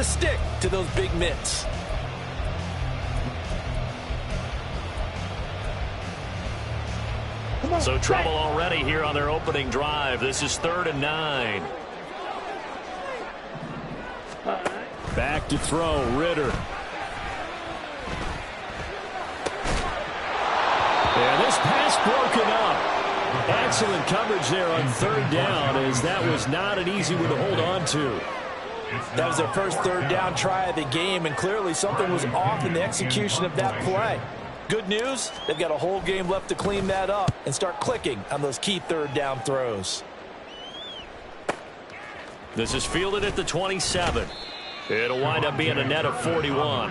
to stick to those big mitts. So trouble already here on their opening drive. This is 3rd and 9. Back to throw, Ritter. And this pass broken up. Excellent coverage there on 3rd down, as that was not an easy one to hold on to. That was their first 3rd down try of the game, and clearly something was off in the execution of that play. Good news, they've got a whole game left to clean that up and start clicking on those key 3rd down throws. This is fielded at the 27. It'll wind up being a net of 41.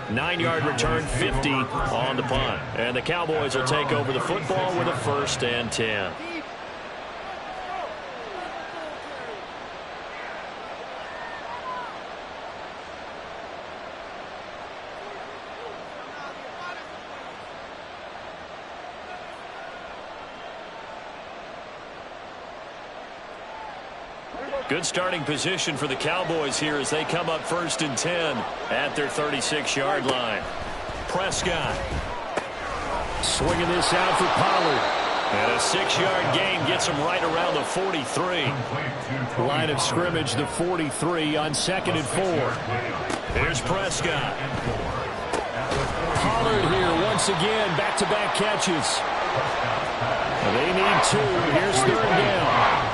9-yard return, 50 on the punt. And the Cowboys will take over the football with a 1st and 10. Good starting position for the Cowboys here as they come up 1st and 10 at their 36-yard line. Prescott swinging this out for Pollard. And a 6-yard gain gets him right around the 43. Line of scrimmage, the 43 on 2nd and 4. Here's Prescott. Pollard here once again, back-to-back catches. They need 2. Here's 3rd down.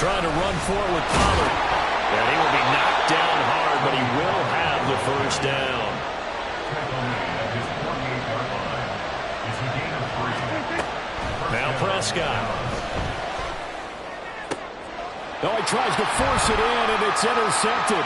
Trying to run forward, Pollard. And he will be knocked down hard, but he will have the 1st down. Now Prescott. Oh, he tries to force it in, and it's intercepted.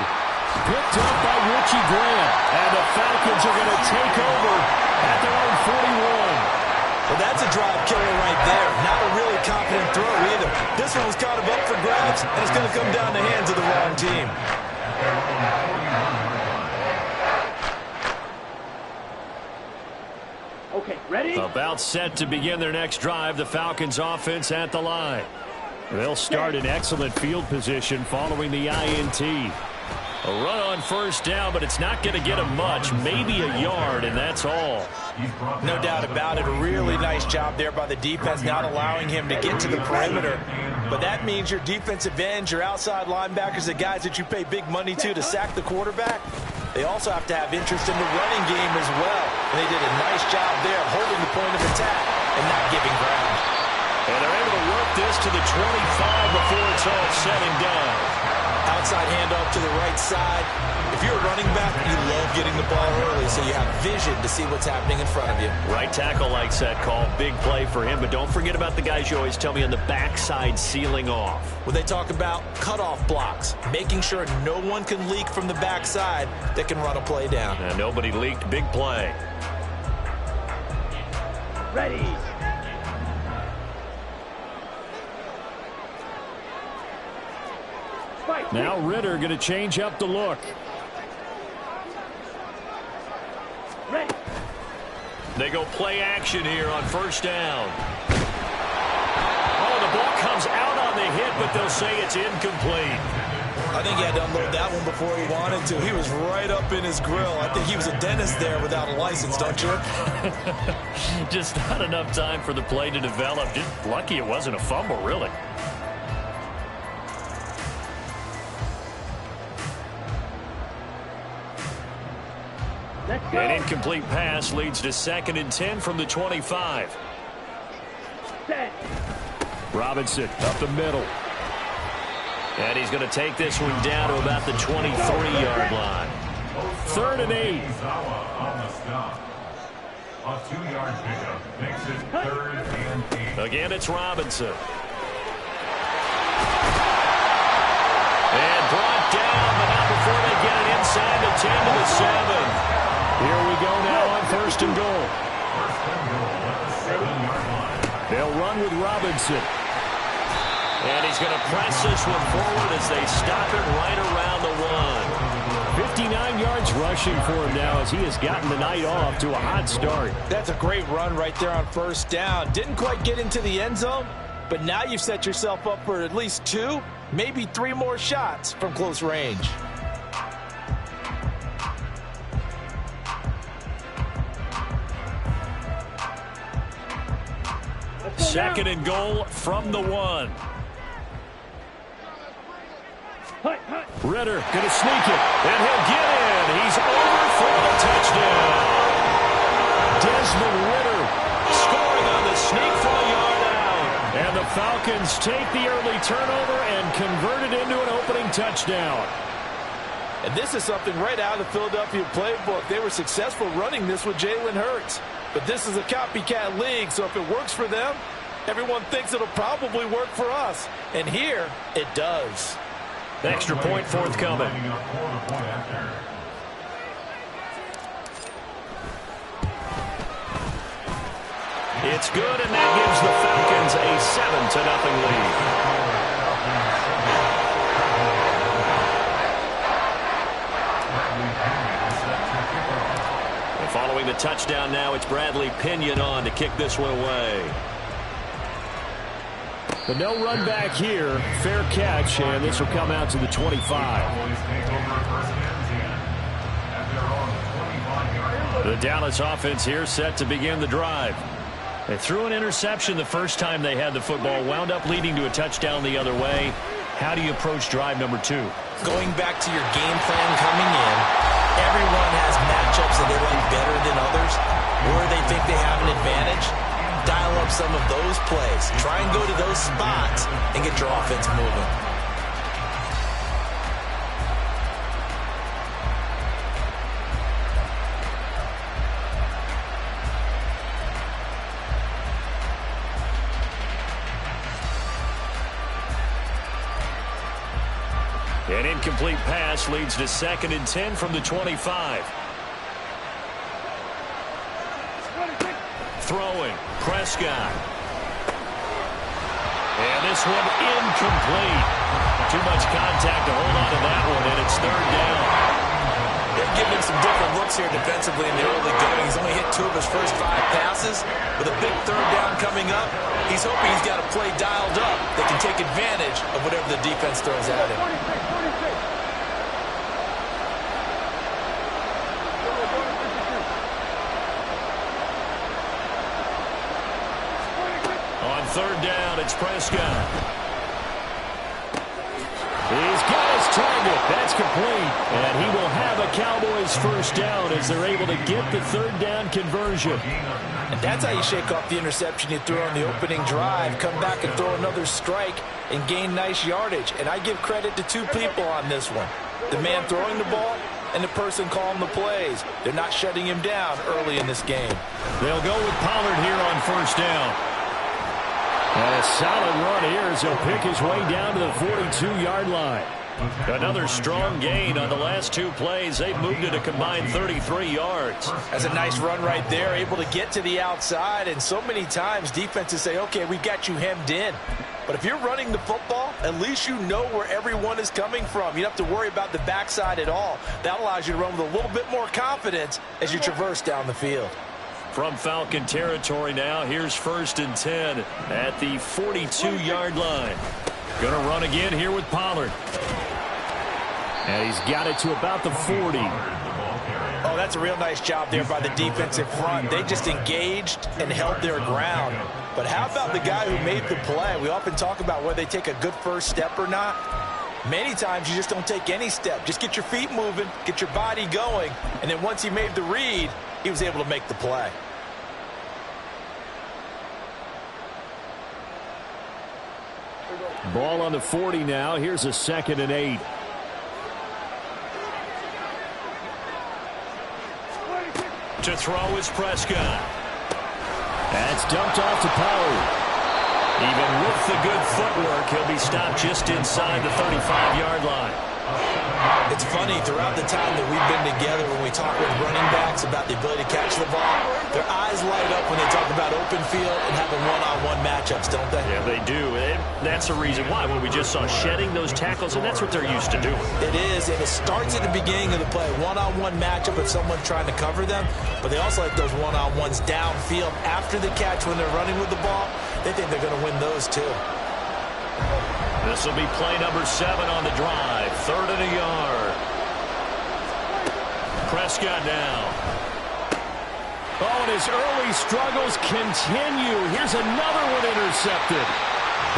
Picked up by Richie Grant. And the Falcons are going to take over at their own 41. Well, that's a drive killer right there. Not a really confident throw either. This one was kind of up for grabs, and it's going to come down the hands of the wrong team. Okay, ready? About set to begin their next drive. The Falcons offense at the line. They'll start in excellent field position following the INT. A run on 1st down, but it's not going to get him much. Maybe a yard, and that's all. No doubt about it. A really nice job there by the defense, not allowing him to get to the perimeter. But that means your defensive ends, your outside linebackers, the guys that you pay big money to sack the quarterback, they also have to have interest in the running game as well. And they did a nice job there holding the point of attack and not giving ground. And they're able to work this to the 25 before it's all said and done. Outside handoff to the right side. If you're a running back, you love getting the ball early so you have vision to see what's happening in front of you. Right tackle likes that call. Big play for him, but don't forget about the guys you always tell me on the backside sealing off. When they talk about cutoff blocks, making sure no one can leak from the backside that can run a play down. And nobody leaked. Big play. Ready. Now Ritter going to change up the look. Ready. They go play action here on 1st down. Oh, the ball comes out on the hit, but they'll say it's incomplete. I think he had to unload that one before he wanted to. He was right up in his grill. I think he was a dentist there without a license, don't you? Just not enough time for the play to develop. Just lucky it wasn't a fumble, really. An incomplete pass leads to 2nd and 10 from the 25. Set. Robinson up the middle. And he's going to take this one down to about the 23-yard line. 3rd and 8. A 2-yard pickup makes it 3rd and 8. Again, it's Robinson. And brought down, but not before they get it inside the 10 to the 7. Here we go now on 1st and goal. They'll run with Robinson. And he's going to press this one forward as they stop it right around the 1. 59 yards rushing for him now as he has gotten the night off to a hot start. That's a great run right there on first down. Didn't quite get into the end zone, but now you've set yourself up for at least 2, maybe 3 more shots from close range. Second and goal from the 1. Ritter going to sneak it, and he'll get in. He's over for the touchdown. Desmond Ritter Scoring on the sneak for a yard out. And the Falcons take the early turnover and convert it into an opening touchdown. And this is something right out of the Philadelphia playbook. They were successful running this with Jalen Hurts. But this is a copycat league, so if it works for them, everyone thinks it'll probably work for us. And here, it does. Extra point forthcoming. It's good, and that gives the Falcons a 7-0 lead. And following the touchdown now, it's Bradley Pinion on to kick this one away. But no run back here. Fair catch, and this will come out to the 25. The Dallas offense here set to begin the drive. They threw an interception the first time they had the football, wound up leading to a touchdown the other way. How do you approach drive number 2? Going back to your game plan coming in, everyone has matchups that they like better than others, where they think they have an advantage. Dial up some of those plays. Try and go to those spots and get your offense moving. An incomplete pass leads to 2nd and 10 from the 25. Throwing, Prescott. And this one incomplete. Too much contact to hold on to that one, and it's 3rd down. They're giving him some different looks here defensively in the early going. He's only hit 2 of his first 5 passes. With a big 3rd down coming up, he's hoping he's got a play dialed up that can take advantage of whatever the defense throws at him. On 3rd down, it's Prescott. He's got his target. That's complete. And he will have a Cowboys first down as they're able to get the 3rd down conversion. And that's how you shake off the interception you threw on the opening drive. Come back and throw another strike and gain nice yardage. And I give credit to 2 people on this one. The man throwing the ball and the person calling the plays. They're not shutting him down early in this game. They'll go with Pollard here on first down. And a solid run here as he'll pick his way down to the 42-yard line. Another strong gain on the last 2 plays. They've moved it a combined 33 yards. That's a nice run right there, able to get to the outside. And so many times defenses say, okay, we've got you hemmed in. But if you're running the football, at least you know where everyone is coming from. You don't have to worry about the backside at all. That allows you to run with a little bit more confidence as you traverse down the field. From Falcon territory now, here's 1st and 10 at the 42-yard line. Going to run again here with Pollard. And he's got it to about the 40. Oh, that's a real nice job there by the defensive front. They just engaged and held their ground. But how about the guy who made the play? We often talk about whether they take a good first step or not. Many times you just don't take any step. Just get your feet moving, get your body going, and then once he made the read, he was able to make the play. Ball on the 40 now. Here's a 2nd and 8. To throw is Prescott. That's dumped off to Pollard. Even with the good footwork, he'll be stopped just inside the 35-yard line. It's funny, throughout the time that we've been together, when we talk with running backs about the ability to catch the ball, their eyes light up when they talk about open field and having one-on-one matchups, don't they? Yeah, they do. And that's the reason why. When we just saw shedding those tackles, and that's what they're used to doing. It is, and it starts at the beginning of the play. One-on-one matchup with someone trying to cover them, but they also like those one-on-ones downfield after the catch when they're running with the ball. They think they're going to win those too. This will be play number 7 on the drive. 3rd and a yard. Prescott now. Oh, and his early struggles continue. Here's another one intercepted.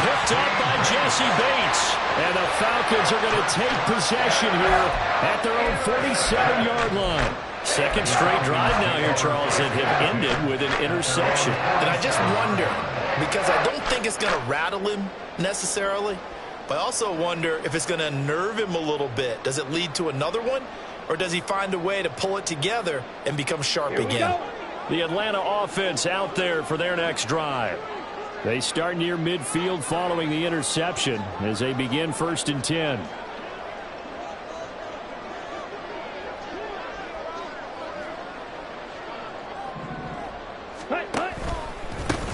Picked up by Jesse Bates. And the Falcons are going to take possession here at their own 47-yard line. Second straight drive now here, Charles, that have ended with an interception. And I just wonder, because I don't think it's going to rattle him necessarily, but I also wonder if it's going to unnerve him a little bit. Does it lead to another one, or does he find a way to pull it together and become sharp again? The Atlanta offense out there for their next drive. They start near midfield following the interception as they begin 1st and 10.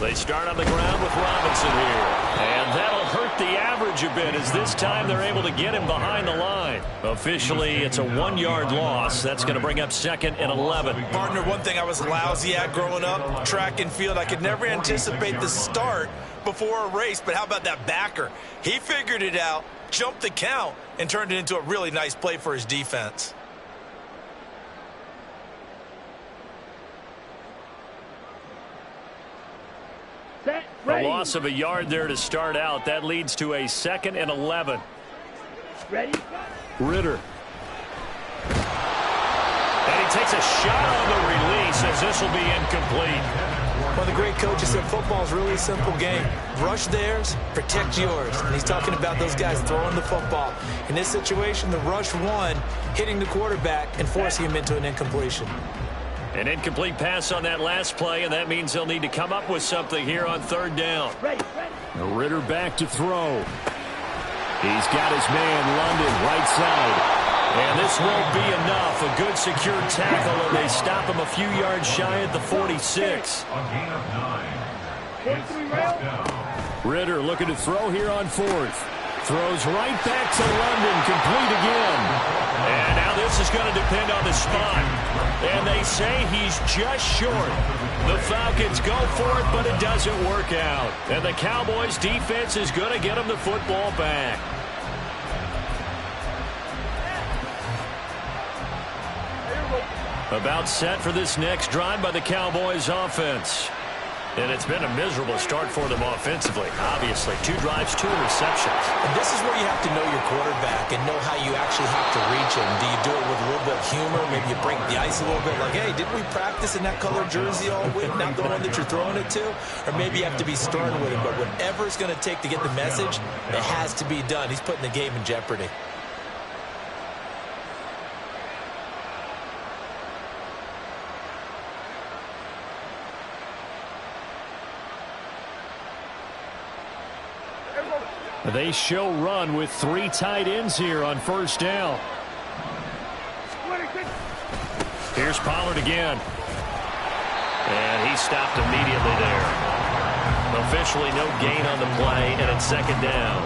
They start on the ground with Robinson here. And that'll hurt the average a bit as this time they're able to get him behind the line. Officially, it's a 1-yard loss. That's going to bring up 2nd and 11. Partner, one thing I was lousy at growing up, track and field, I could never anticipate the start before a race, but how about that backer? He figured it out, jumped the count, and turned it into a really nice play for his defense. A loss of a yard there to start out. That leads to a 2nd and 11. Ready? Ritter. And he takes a shot on the release as this will be incomplete. One of the great coaches said football is really a simple game. Rush theirs, protect yours. And he's talking about those guys throwing the football. In this situation, the rush won, hitting the quarterback and forcing him into an incompletion. An incomplete pass on that last play, and that means they'll need to come up with something here on 3rd down. Ritter back to throw. He's got his man, London, right side. And this won't be enough. A good secure tackle, and they stop him a few yards shy at the 46. A gain of 9. It's first down. Ritter looking to throw here on 4th. Throws right back to London, complete again. And now this is going to depend on the spot. And they say he's just short. The Falcons go for it, but it doesn't work out. And the Cowboys' defense is going to get him the football back. About set for this next drive by the Cowboys' offense. And it's been a miserable start for them offensively. Obviously, 2 drives, 2 interceptions. And this is where you have to know your quarterback and know how you actually have to reach him. Do you do it with a little bit of humor? Maybe you break the ice a little bit, like, hey, didn't we practice in that color jersey all week, not the one that you're throwing it to? Or maybe you have to be stern with him. But whatever it's going to take to get the message, it has to be done. He's putting the game in jeopardy. They show run with 3 tight ends here on 1st down. Here's Pollard again. And he stopped immediately there. Officially no gain on the play, and it's 2nd down.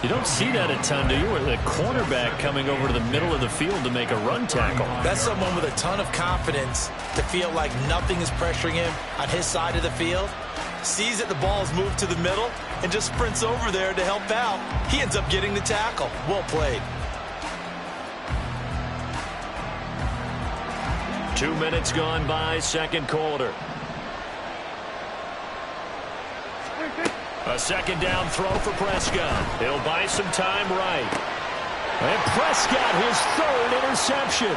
You don't see that a ton, do you? With a cornerback coming over to the middle of the field to make a run tackle. That's someone with a ton of confidence to feel like nothing is pressuring him on his side of the field. Sees that the ball is moved to the middle and just sprints over there to help out. He ends up getting the tackle. Well played. 2 minutes gone by, 2nd quarter. A 2nd down throw for Prescott. He'll buy some time right. And Prescott, his 3rd interception.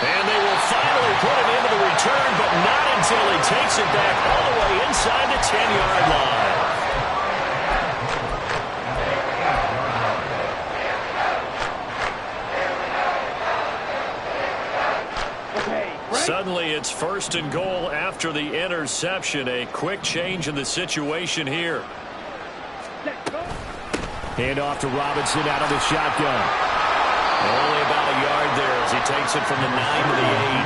And they will finally put it into the return, but not until he takes it back all the way inside the 10-yard line. Suddenly it's 1st and goal after the interception. A quick change in the situation here. Hand off to Robinson out of the shotgun. Only about a yard there as he takes it from the 9 to the 8.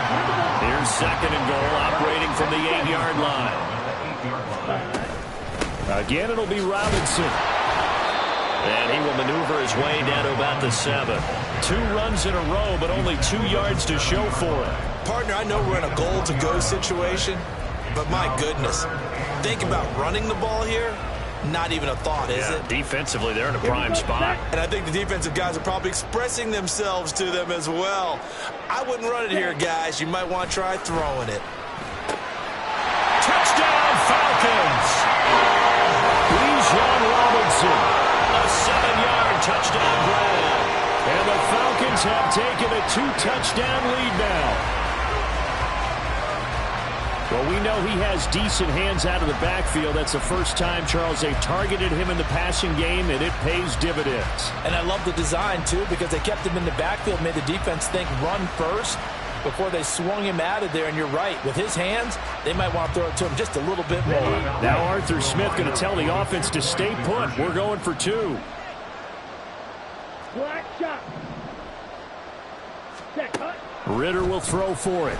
Here's 2nd and goal, operating from the 8-yard line. Again, it'll be Robinson. And he will maneuver his way down to about the 7. 2 runs in a row, but only 2 yards to show for it. Partner, I know we're in a goal-to-go situation, but my goodness, think about running the ball here. Not even a thought, is it? Defensively, they're in a prime spot. And I think the defensive guys are probably expressing themselves to them as well. I wouldn't run it here, guys. You might want to try throwing it. Touchdown, Falcons! Bijan Robinson. A 7-yard touchdown grab. And the Falcons have taken a 2-touchdown lead now. Well, we know he has decent hands out of the backfield. That's the first time, Charles, they've targeted him in the passing game, and it pays dividends. And I love the design, too, because they kept him in the backfield, made the defense think run first before they swung him out of there. And you're right, with his hands, they might want to throw it to him just a little bit more. Now Arthur Smith going to tell the offense to stay put. We're going for 2. Black shot. Set, cut. Ritter will throw for it.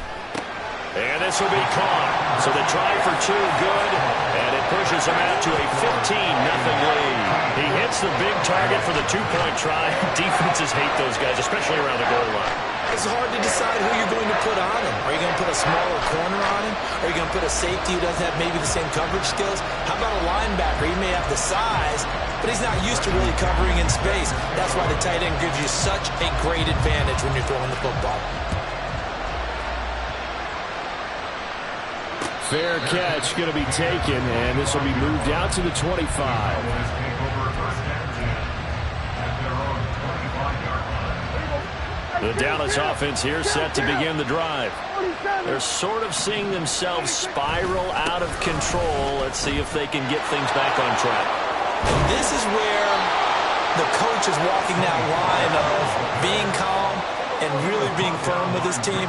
And this will be caught. So the try for 2, good. And it pushes him out to a 15-0 lead. He hits the big target for the 2-point try. Defenses hate those guys, especially around the goal line. It's hard to decide who you're going to put on him. Are you going to put a smaller corner on him? Are you going to put a safety who doesn't have maybe the same coverage skills? How about a linebacker? He may have the size, but he's not used to really covering in space. That's why the tight end gives you such a great advantage when you're throwing the football. Fair catch going to be taken, and this will be moved out to the 25. The Dallas offense here set to begin the drive. They're sort of seeing themselves spiral out of control. Let's see if they can get things back on track. This is where the coach is walking that line of being calm and really being firm with his team.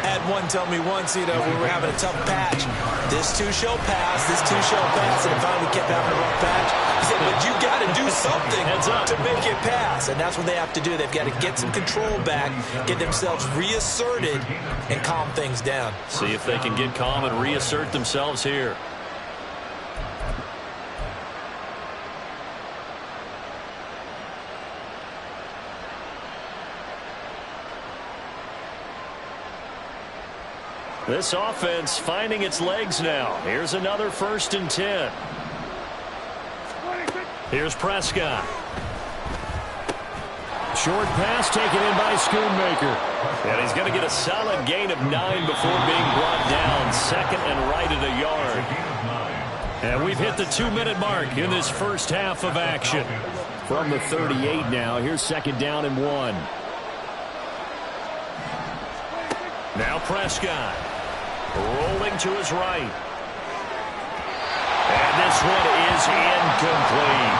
Had one tell me once, we were having a tough patch. This too shall pass, this too shall pass, and finally we kept having a rough patch. He said, but you got to do something to make it pass, and that's what they have to do. They've got to get some control back, get themselves reasserted, and calm things down. See if they can get calm and reassert themselves here. This offense finding its legs now. Here's another 1st and 10. Here's Prescott. Short pass taken in by Schoonmaker. And he's going to get a solid gain of 9 before being brought down. 2nd and right at a yard. And we've hit the 2-minute mark in this first half of action. From the 38 now, here's 2nd down and 1. Now Prescott. Rolling to his right. And this one is incomplete.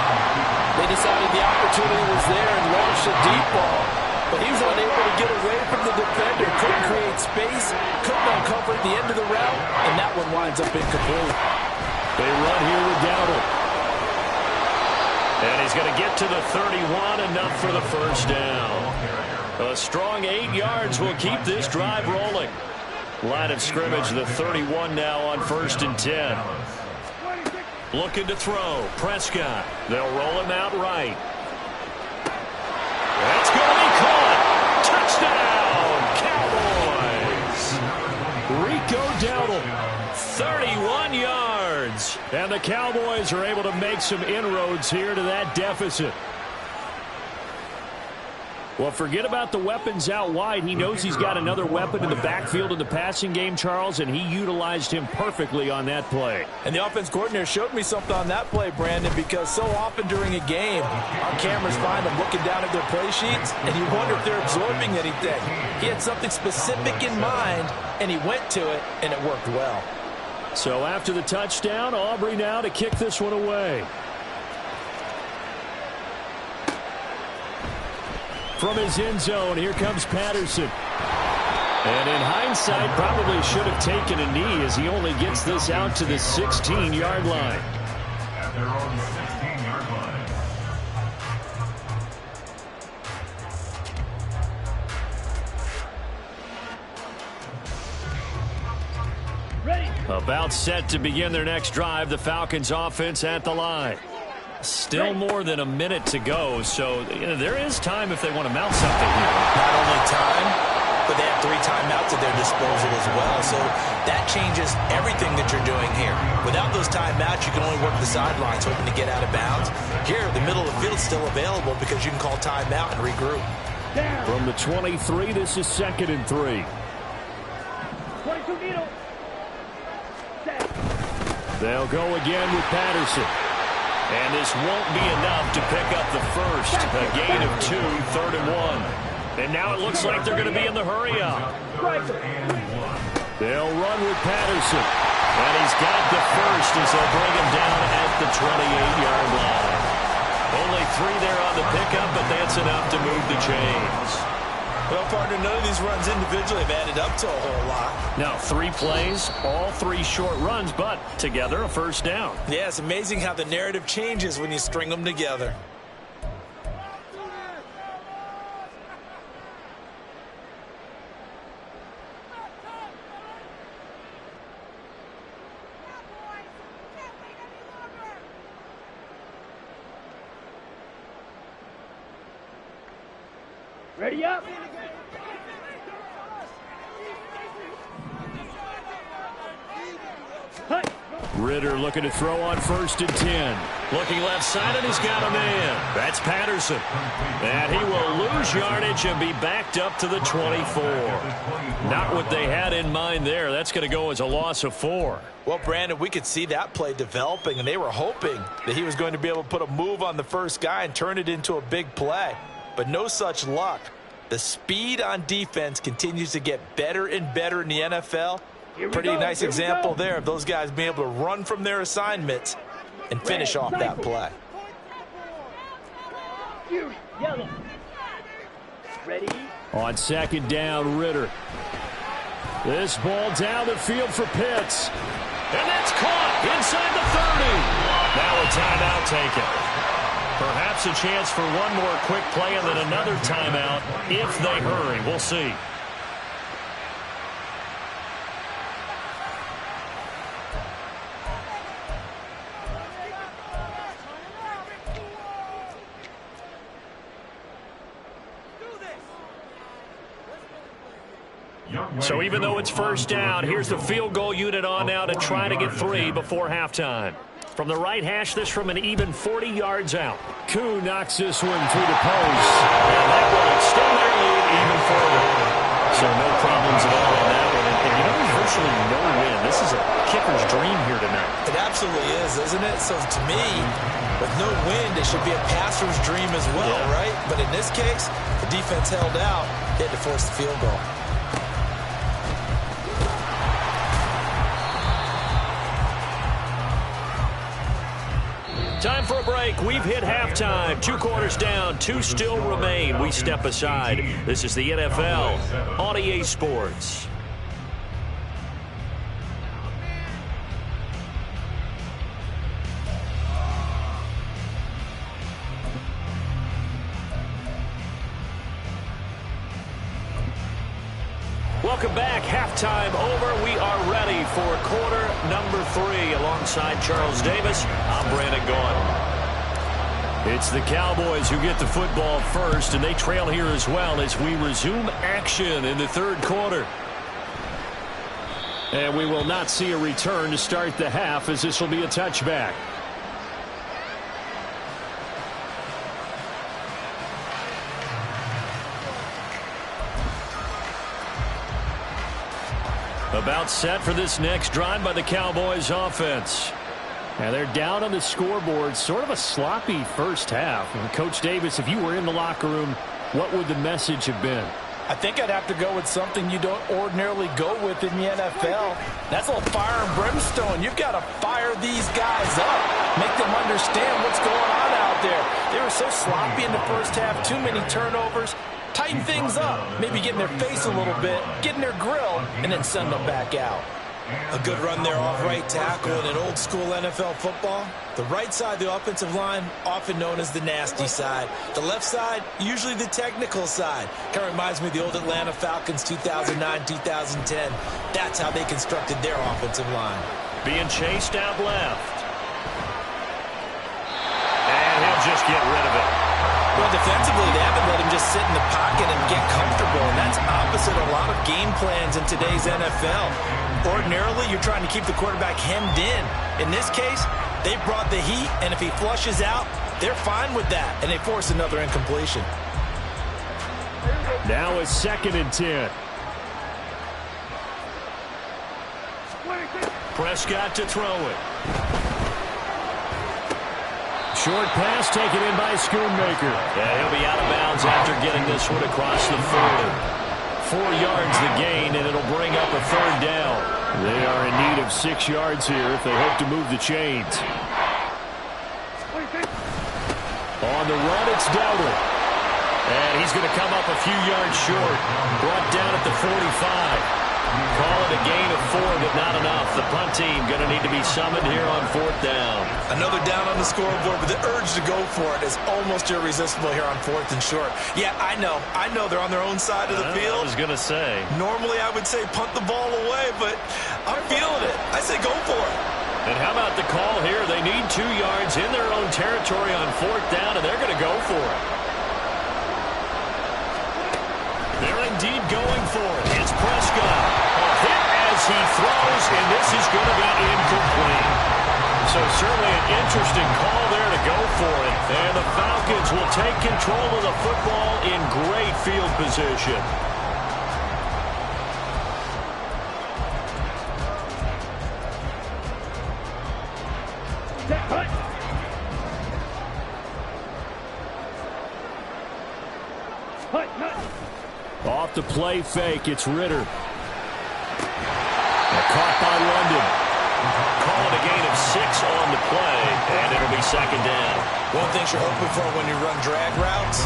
They decided the opportunity was there and launched a deep ball, but he was unable to get away from the defender. Couldn't create space, couldn't uncover the end of the route, and that one winds up incomplete. They run here with Dowdle. And he's going to get to the 31, enough for the first down. A strong 8 yards will keep this drive rolling. Line of scrimmage, the 31 now on 1st and 10. Looking to throw. Prescott. They'll roll him out right. That's going to be caught. Touchdown, Cowboys. Rico Dowdle. 31 yards. And the Cowboys are able to make some inroads here to that deficit. Well, forget about the weapons out wide. He knows he's got another weapon in the backfield in the passing game, Charles, and he utilized him perfectly on that play. And the offense coordinator showed me something on that play, Brandon, because so often during a game, our cameras find them looking down at their play sheets, and you wonder if they're absorbing anything. He had something specific in mind, and he went to it, and it worked well. So after the touchdown, Aubrey now to kick this one away. From his end zone, here comes Patterson. And in hindsight, probably should have taken a knee as he only gets this out to the 16-yard line. At their own 16-yard line. Ready. About set to begin their next drive, the Falcons offense at the line. Still more than a minute to go, so there is time if they want to mount something here. Not only time, but they have 3 timeouts at their disposal as well. So that changes everything that you're doing here. Without those timeouts, you can only work the sidelines hoping to get out of bounds. Here, the middle of the field is still available because you can call timeout and regroup. Down. From the 23, this is 2nd and 3. 22 needle. Set. They'll go again with Patterson. And this won't be enough to pick up the first. A gain of 2, 3rd and 1. And now it looks like they're going to be in the hurry-up. They'll run with Patterson. And he's got the first as they'll bring him down at the 28-yard line. Only 3 there on the pickup, but that's enough to move the chains. Well, partner, none of these runs individually have added up to a whole lot. Now, 3 plays, all 3 short runs, but together a first down. Yeah, it's amazing how the narrative changes when you string them together. Ready up. Hut. Ritter looking to throw on 1st and 10. Looking left side, and he's got a man. That's Patterson. And he will lose yardage and be backed up to the 24. Not what they had in mind there. That's going to go as a loss of 4. Well, Brandon, we could see that play developing, and they were hoping that he was going to be able to put a move on the first guy and turn it into a big play. But no such luck. The speed on defense continues to get better and better in the NFL. Pretty nice example there of those guys being able to run from their assignments and finish off that play. Yellow. Ready. On 2nd down, Ritter. This ball down the field for Pitts. And that's caught inside the 30. Now a timeout taken. Perhaps a chance for one more quick play and then another timeout if they hurry. We'll see. So even though it's first down, here's the field goal unit on now to try to get 3 before halftime. From the right hash, this from an even 40 yards out. Koo knocks this one through the post. And that will extend their lead even further. So no problems at all on that one. And you know, there's virtually no win. This is a kicker's dream here tonight. It absolutely is, isn't it? So to me, with no wind, it should be a passer's dream as well, right? But in this case, the defense held out. They had to force the field goal. Time for a break. We've hit halftime. 2 quarters down. 2 still remain. We step aside. This is the NFL on EA Sports. Welcome back. Halftime over. We are ready for quarter number 3. Alongside Charles Davis, I'm Brandon Gaudin. It's the Cowboys who get the football first, and they trail here as well as we resume action in the 3rd quarter. And we will not see a return to start the half, as this will be a touchback. About set for this next drive by the Cowboys offense. And they're down on the scoreboard. Sort of a sloppy first half. And Coach Davis, if you were in the locker room, what would the message have been? I think I'd have to go with something you don't ordinarily go with in the NFL. That's a little fire and brimstone. You've got to fire these guys up. Make them understand what's going on out there. They were so sloppy in the first half. Too many turnovers. Tighten things up, maybe get in their face a little bit, get in their grill, and then send them back out. A good run there off right tackle in an old school NFL football. The right side of the offensive line, often known as the nasty side. The left side, usually the technical side. Kind of reminds me of the old Atlanta Falcons 2009-2010. That's how they constructed their offensive line. Being chased out left. And he'll just get rid of it. Well, defensively, they haven't let him just sit in the pocket and get comfortable, and that's opposite a lot of game plans in today's NFL. Ordinarily, you're trying to keep the quarterback hemmed in. In this case, they brought the heat, and if he flushes out, they're fine with that, and they force another incompletion. Now it's 2nd and 10. Prescott to throw it. Short pass taken in by Schoonmaker. Yeah, he'll be out of bounds after getting this one across the 40. 4 yards the gain, and it'll bring up a 3rd down. They are in need of 6 yards here if they hope to move the chains. On the run, it's Dowdle. And he's going to come up a few yards short. Brought down at the 45. Call it a gain of 4, but not enough. The punt team going to need to be summoned here on 4th down. Another down on the scoreboard, but the urge to go for it is almost irresistible here on 4th and short. Yeah, I know they're on their own side of the field. I was going to say. Normally I would say punt the ball away, but I'm feeling it. I say go for it. And how about the call here? They need 2 yards in their own territory on 4th down, and they're going to go for it. They're indeed going for it. It's Prescott. A hit as he throws, and this is going to be incomplete. So certainly an interesting call there to go for it. And the Falcons will take control of the football in great field position. Off the play fake, it's Ritter. Caught by London. Call it a gain of 6 on the play, and it'll be 2nd down. One thing you're hoping for when you run drag routes,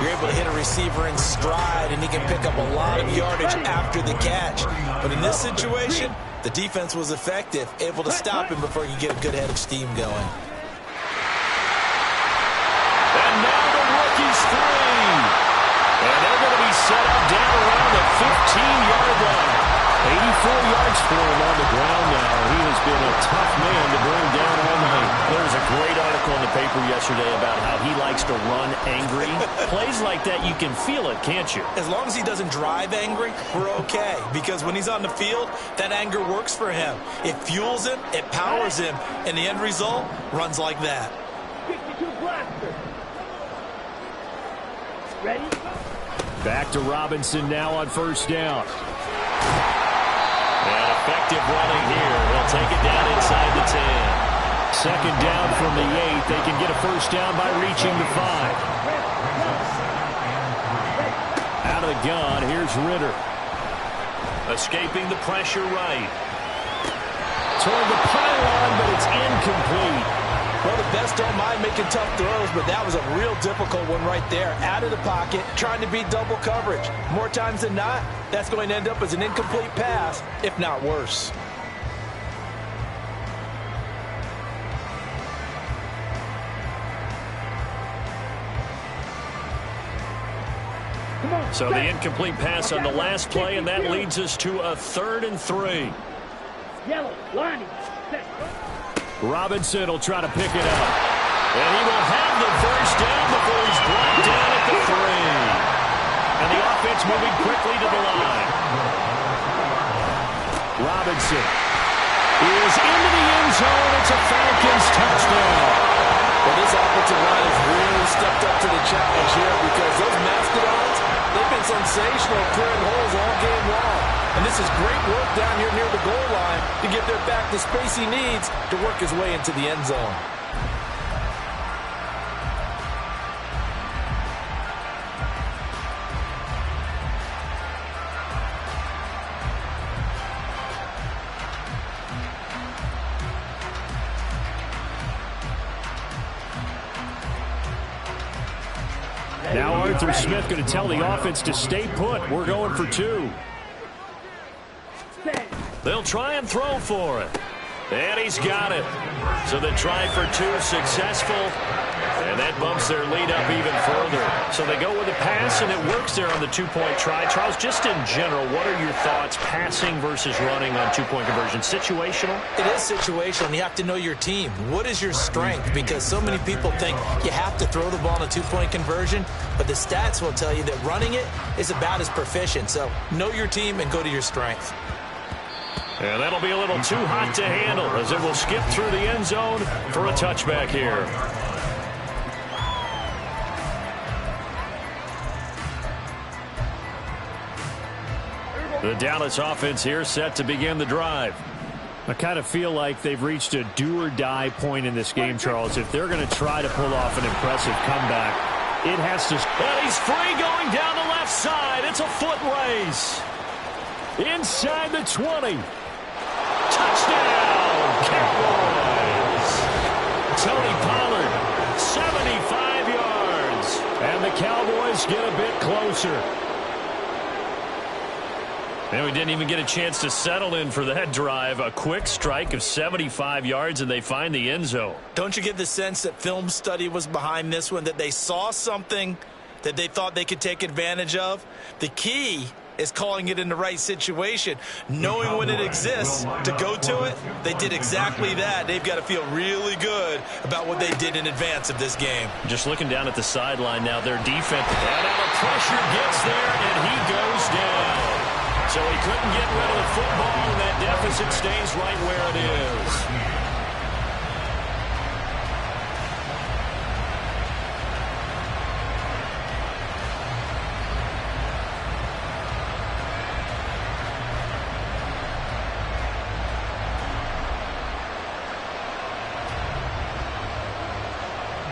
you're able to hit a receiver in stride, and he can pick up a lot of yardage after the catch. But in this situation, the defense was effective, able to stop him before you get a good head of steam going. And now the rookie's free. And they're going to be set up down around the 15-yard line. 84 yards for him on the ground now. He has been a tough man to bring down all night. There was a great article in the paper yesterday about how he likes to run angry. Plays like that, you can feel it, can't you? As long as he doesn't drive angry, we're okay. Because when he's on the field, that anger works for him. It fuels him, it powers him, and the end result runs like that. 62 blaster. Ready? Back to Robinson now on 1st down. And effective running here. They'll take it down inside the 10. 2nd down from the 8. They can get a 1st down by reaching the 5. Out of the gun, here's Ritter. Escaping the pressure right. Toward the pylon, but it's incomplete. Well, the best don't mind making tough throws, but that was a real difficult one right there. Out of the pocket, trying to beat double coverage. More times than not, that's going to end up as an incomplete pass, if not worse. So the incomplete pass on the last play, and that leads us to a 3rd and 3. Yellow, Lonnie, set. Robinson will try to pick it up. And he will have the 1st down before he's brought down at the 3. And the offense moving quickly to the line. Robinson is into the end zone. It's a Falcons touchdown. Well, this offensive line has really stepped up to the challenge here because those Mastodons, they've been sensational clearing holes all game long. And this is great work down here near the goal line to give their back the space he needs to work his way into the end zone. Now Arthur Smith going to tell the offense to stay put. We're going for 2. They'll try and throw for it. And he's got it. So the try for 2 successful. And that bumps their lead up even further. So they go with a pass, and it works there on the 2-point try. Charles, just in general, what are your thoughts passing versus running on 2-point conversion? Situational? It is situational, and you have to know your team. What is your strength? Because so many people think you have to throw the ball in a 2-point conversion, but the stats will tell you that running it is about as proficient. So know your team and go to your strength. And that'll be a little too hot to handle as it will skip through the end zone for a touchback here. The Dallas offense here set to begin the drive. I kind of feel like they've reached a do-or-die point in this game, Charles. If they're going to try to pull off an impressive comeback, it has to... And he's free going down the left side. It's a foot race. Inside the 20. Touchdown, Cowboys. Tony Pollard, 75 yards. And the Cowboys get a bit closer. And we didn't even get a chance to settle in for that drive. A quick strike of 75 yards, and they find the end zone. Don't you get the sense that film study was behind this one, that they saw something that they thought they could take advantage of? The key is calling it in the right situation, knowing when it exists to go to it. They did exactly that. They've got to feel really good about what they did in advance of this game. Just looking down at the sideline now, their defense. And now the pressure gets there, and he goes down. So he couldn't get rid of the football, and that deficit stays right where it is.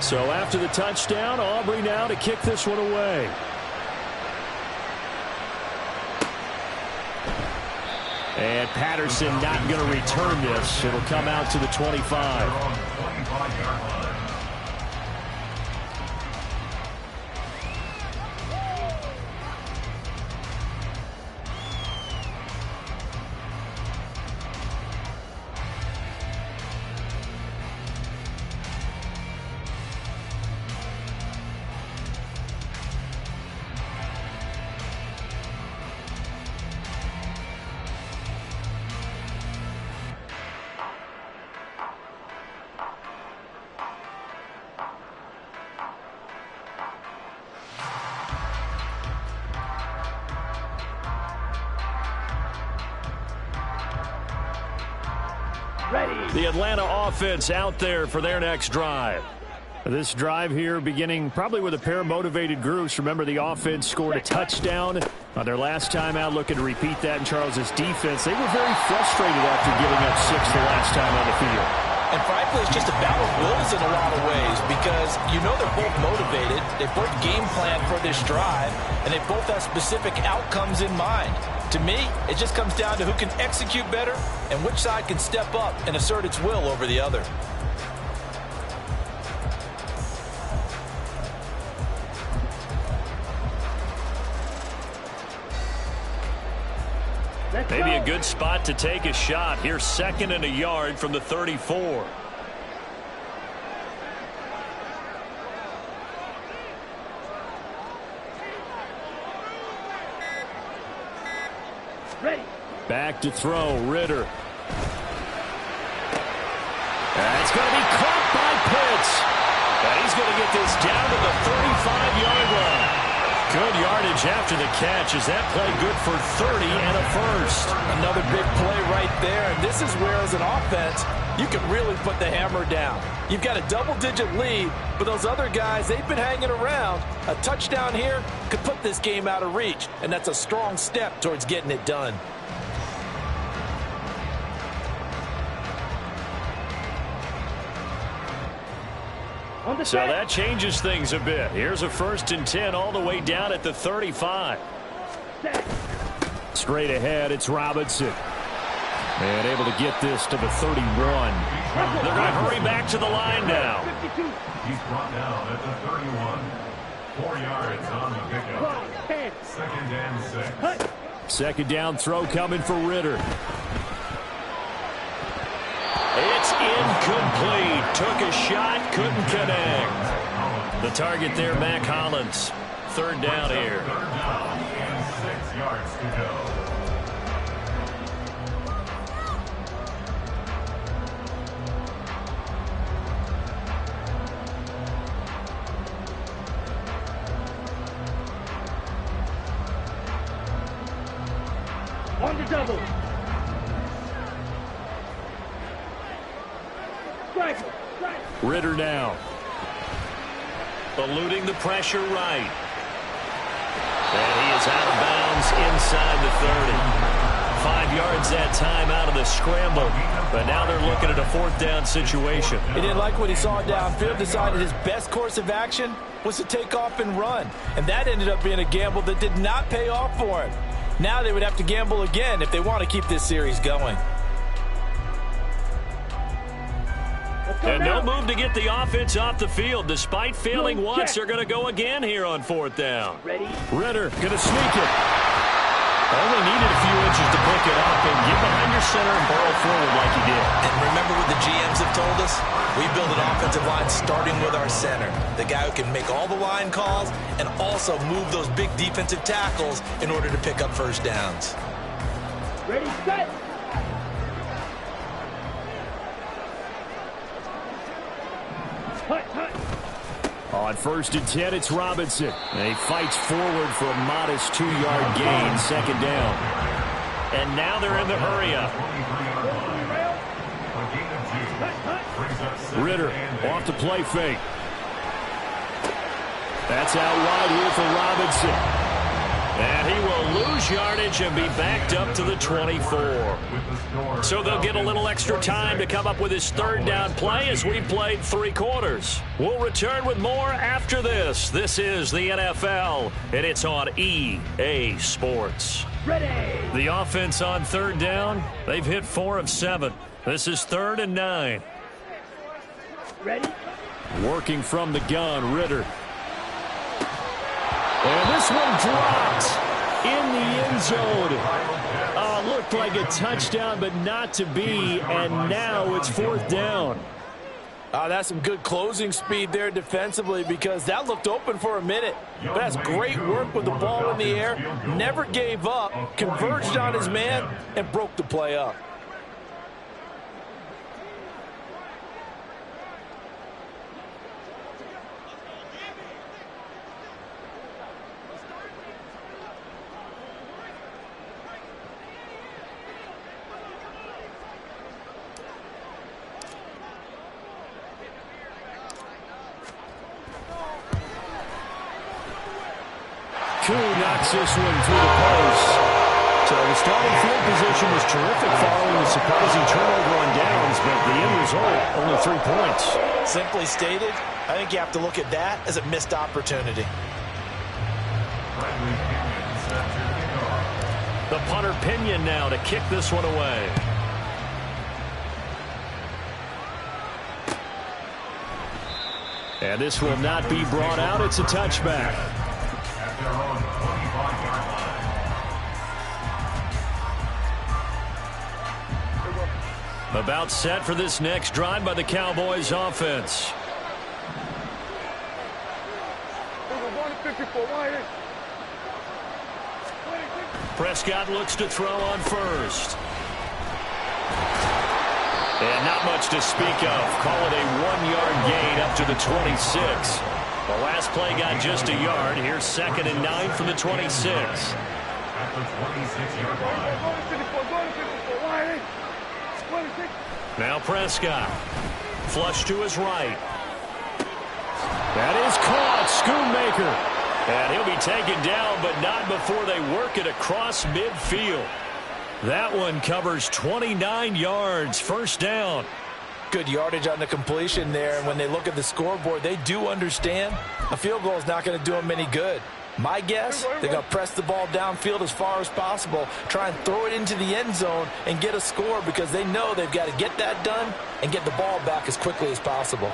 So after the touchdown, Aubrey now to kick this one away. And Patterson not going to return this. It'll come out to the 25. The Atlanta offense out there for their next drive. This drive here beginning probably with a pair of motivated groups. Remember, the offense scored a touchdown on their last time out, looking to repeat that in Charles's defense. They were very frustrated after giving up 6 the last time on the field. And frankly, it's just a battle of wills in a lot of ways, because you know they're both motivated, they both game plan for this drive, and they both have specific outcomes in mind. To me, it just comes down to who can execute better and which side can step up and assert its will over the other. Maybe a good spot to take a shot. Here's 2nd and a yard from the 34. Ready. Back to throw, Ritter. That's going to be caught by Pitts. And he's going to get this down to the 35-yard line. Good yardage after the catch. Is that play good for 30 and a first? Another big play right there, and this is where, as an offense, you can really put the hammer down. You've got a double-digit lead, but those other guys, they've been hanging around. A touchdown here could put this game out of reach, and that's a strong step towards getting it done. So that changes things a bit. Here's a 1st and 10 all the way down at the 35. Straight ahead, it's Robinson. And able to get this to the 31. They're going to hurry back to the line now. He's brought down at the 31. 4 yards on the pickup. 10. Second and 6. Hut. Second down throw coming for Ritter. It's incomplete. Took a shot, couldn't connect. The target there, Mac Hollins. Third down here. Third down and 6 yards to go. On the double. Strike. Strike. Ritter now. Eluding the pressure right. And he is out of bounds inside the 30. 5 yards that time out of the scramble. But now they're looking at a fourth down situation. He didn't like what he saw downfield, decided his best course of action was to take off and run. And that ended up being a gamble that did not pay off for him. Now they would have to gamble again if they want to keep this series going. And no move to get the offense off the field. Despite failing once, they're going to go again here on fourth down. Ready? Ritter going to sneak it. Only needed a few inches to pick it up and get behind your center and barrel forward like he did. And remember what the GMs have told us? We build an offensive line starting with our center, the guy who can make all the line calls and also move those big defensive tackles in order to pick up first downs. Ready, set. Hut, hut. On 1st and 10, it's Robinson. And he fights forward for a modest 2-yard gain, second down. And now they're in the hurry-up. Ritter off the play fake. That's out wide here for Robinson. And he will lose yardage and be backed up to the 24. So they'll get a little extra time to come up with his third down play as we've played 3 quarters. We'll return with more after this. This is the NFL, and it's on EA Sports. Ready. The offense on third down, they've hit 4 of 7. This is 3rd and 9. Ready. Working from the gun, Ritter. And this one dropped in the end zone. Looked like a touchdown, but not to be. And now it's 4th down. That's some good closing speed there defensively because that looked open for a minute. But that's great work with the ball in the air. Never gave up, converged on his man, and broke the play up. Knocks this one through the post. So the starting field position was terrific following the surprising turnover on downs, but the end result, only 3 points. Simply stated, I think you have to look at that as a missed opportunity. The punter Pinion now to kick this one away. And this will not be brought out. It's a touchback. About set for this next drive by the Cowboys offense. Prescott looks to throw on first. And not much to speak of. Call it a 1-yard gain up to the 26. The last play got just a yard. Here's 2nd and 9 from the 26. At the 26-yard line. Now Prescott. Flush to his right. That is caught. Schoonmaker. And he'll be taken down, but not before they work it across midfield. That one covers 29 yards. First down. Good yardage on the completion there, and when they look at the scoreboard, they do understand a field goal is not going to do them any good. My guess, they're going to press the ball downfield as far as possible, try and throw it into the end zone and get a score because they know they've got to get that done and get the ball back as quickly as possible.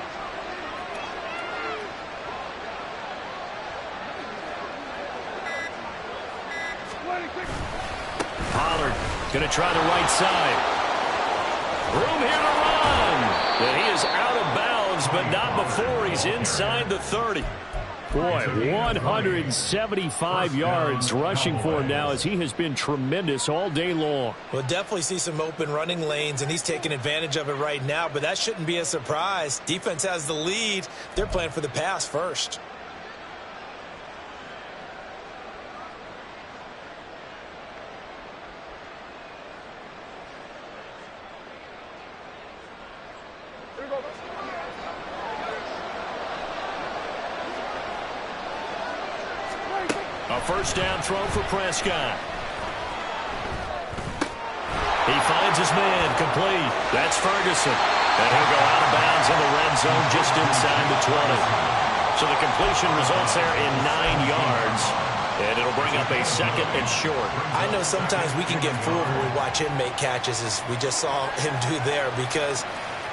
Pollard going to try the right side. Room here to run. And he is out of bounds, but not before he's inside the 30. Boy, 175 yards rushing for him now as he has been tremendous all day long. We'll definitely see some open running lanes, and he's taking advantage of it right now, but that shouldn't be a surprise. Defense has the lead. They're playing for the pass first. A first down throw for Prescott. He finds his man complete. That's Ferguson. And he'll go out of bounds in the red zone just inside the 20. So the completion results there in 9 yards. And it'll bring up a second and short. I know sometimes we can get fooled when we watch him make catches, as we just saw him do there, because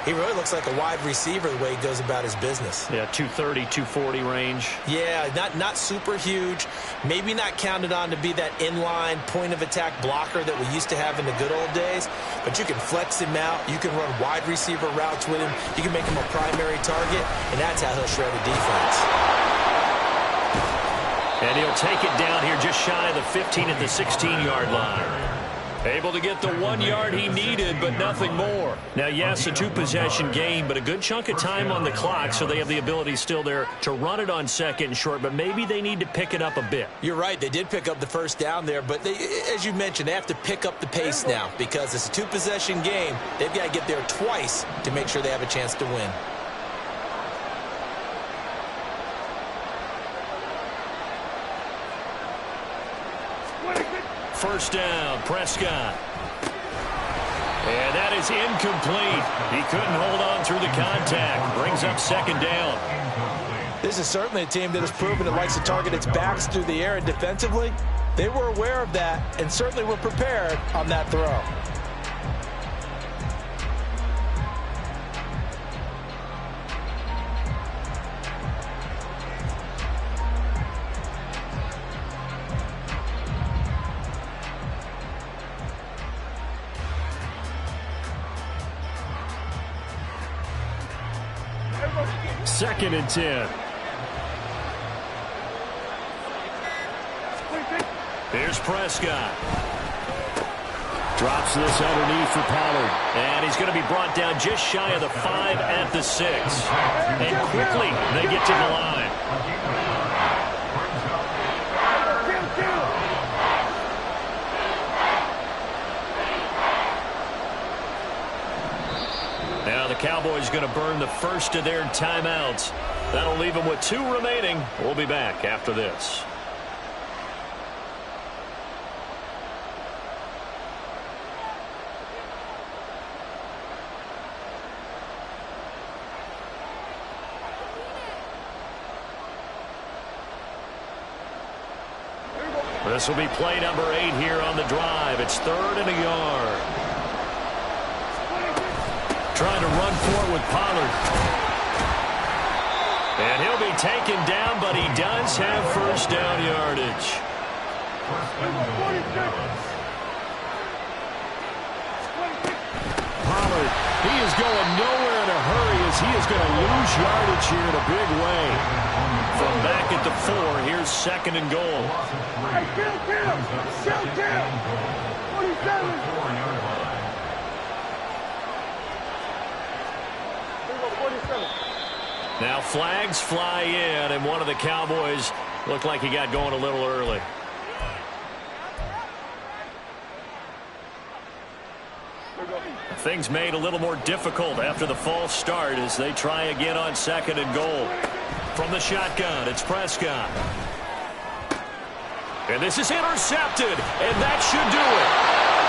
he really looks like a wide receiver the way he goes about his business. Yeah, 230, 240 range. Yeah, not super huge. Maybe not counted on to be that inline point-of-attack blocker that we used to have in the good old days. But you can flex him out. You can run wide receiver routes with him. You can make him a primary target, and that's how he'll shred a defense. And he'll take it down here just shy of the 15 at the 16-yard line. Able to get the 1 yard he needed, but nothing more. Now, yes, a 2-possession game, but a good chunk of time on the clock, so they have the ability still there to run it on second and short, but maybe they need to pick it up a bit. You're right. They did pick up the first down there, but they, as you mentioned, they have to pick up the pace now because it's a 2-possession game. They've got to get there twice to make sure they have a chance to win. First down, Prescott. And that is incomplete. He couldn't hold on through the contact. Brings up second down. This is certainly a team that has proven it likes to target its backs through the air, and defensively, they were aware of that and certainly were prepared on that throw. Second and 10. Here's Prescott. Drops this underneath for Pollard. And he's going to be brought down just shy of the 5 at the 6. And quickly they get to the line. Now the Cowboys going to burn the first of their timeouts. That'll leave them with 2 remaining. We'll be back after this. This will be play number 8 here on the drive. It's 3rd and a yard. Trying to run for it with Pollard. And he'll be taken down, but he does have first down yardage. Pollard, he is going nowhere in a hurry as he is going to lose yardage here in a big way. From back at the 4, here's 2nd and goal. Now flags fly in, and one of the Cowboys looked like he got going a little early. Things made a little more difficult after the false start as they try again on 2nd and goal. From the shotgun, it's Prescott. And this is intercepted, and that should do it.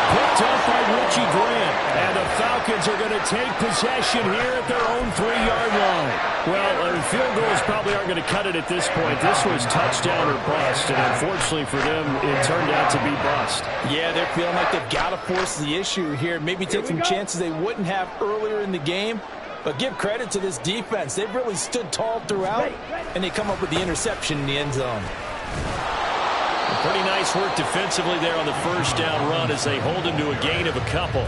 Picked up by Richie Grant. And the Falcons are going to take possession here at their own 3-yard line. Well, field goals probably aren't going to cut it at this point. This was touchdown or bust, and unfortunately for them, it turned out to be bust. Yeah, they're feeling like they've got to force the issue here. Maybe take some chances they wouldn't have earlier in the game. But give credit to this defense. They've really stood tall throughout, and they come up with the interception in the end zone. Pretty nice work defensively there on the first down run as they hold him to a gain of a couple.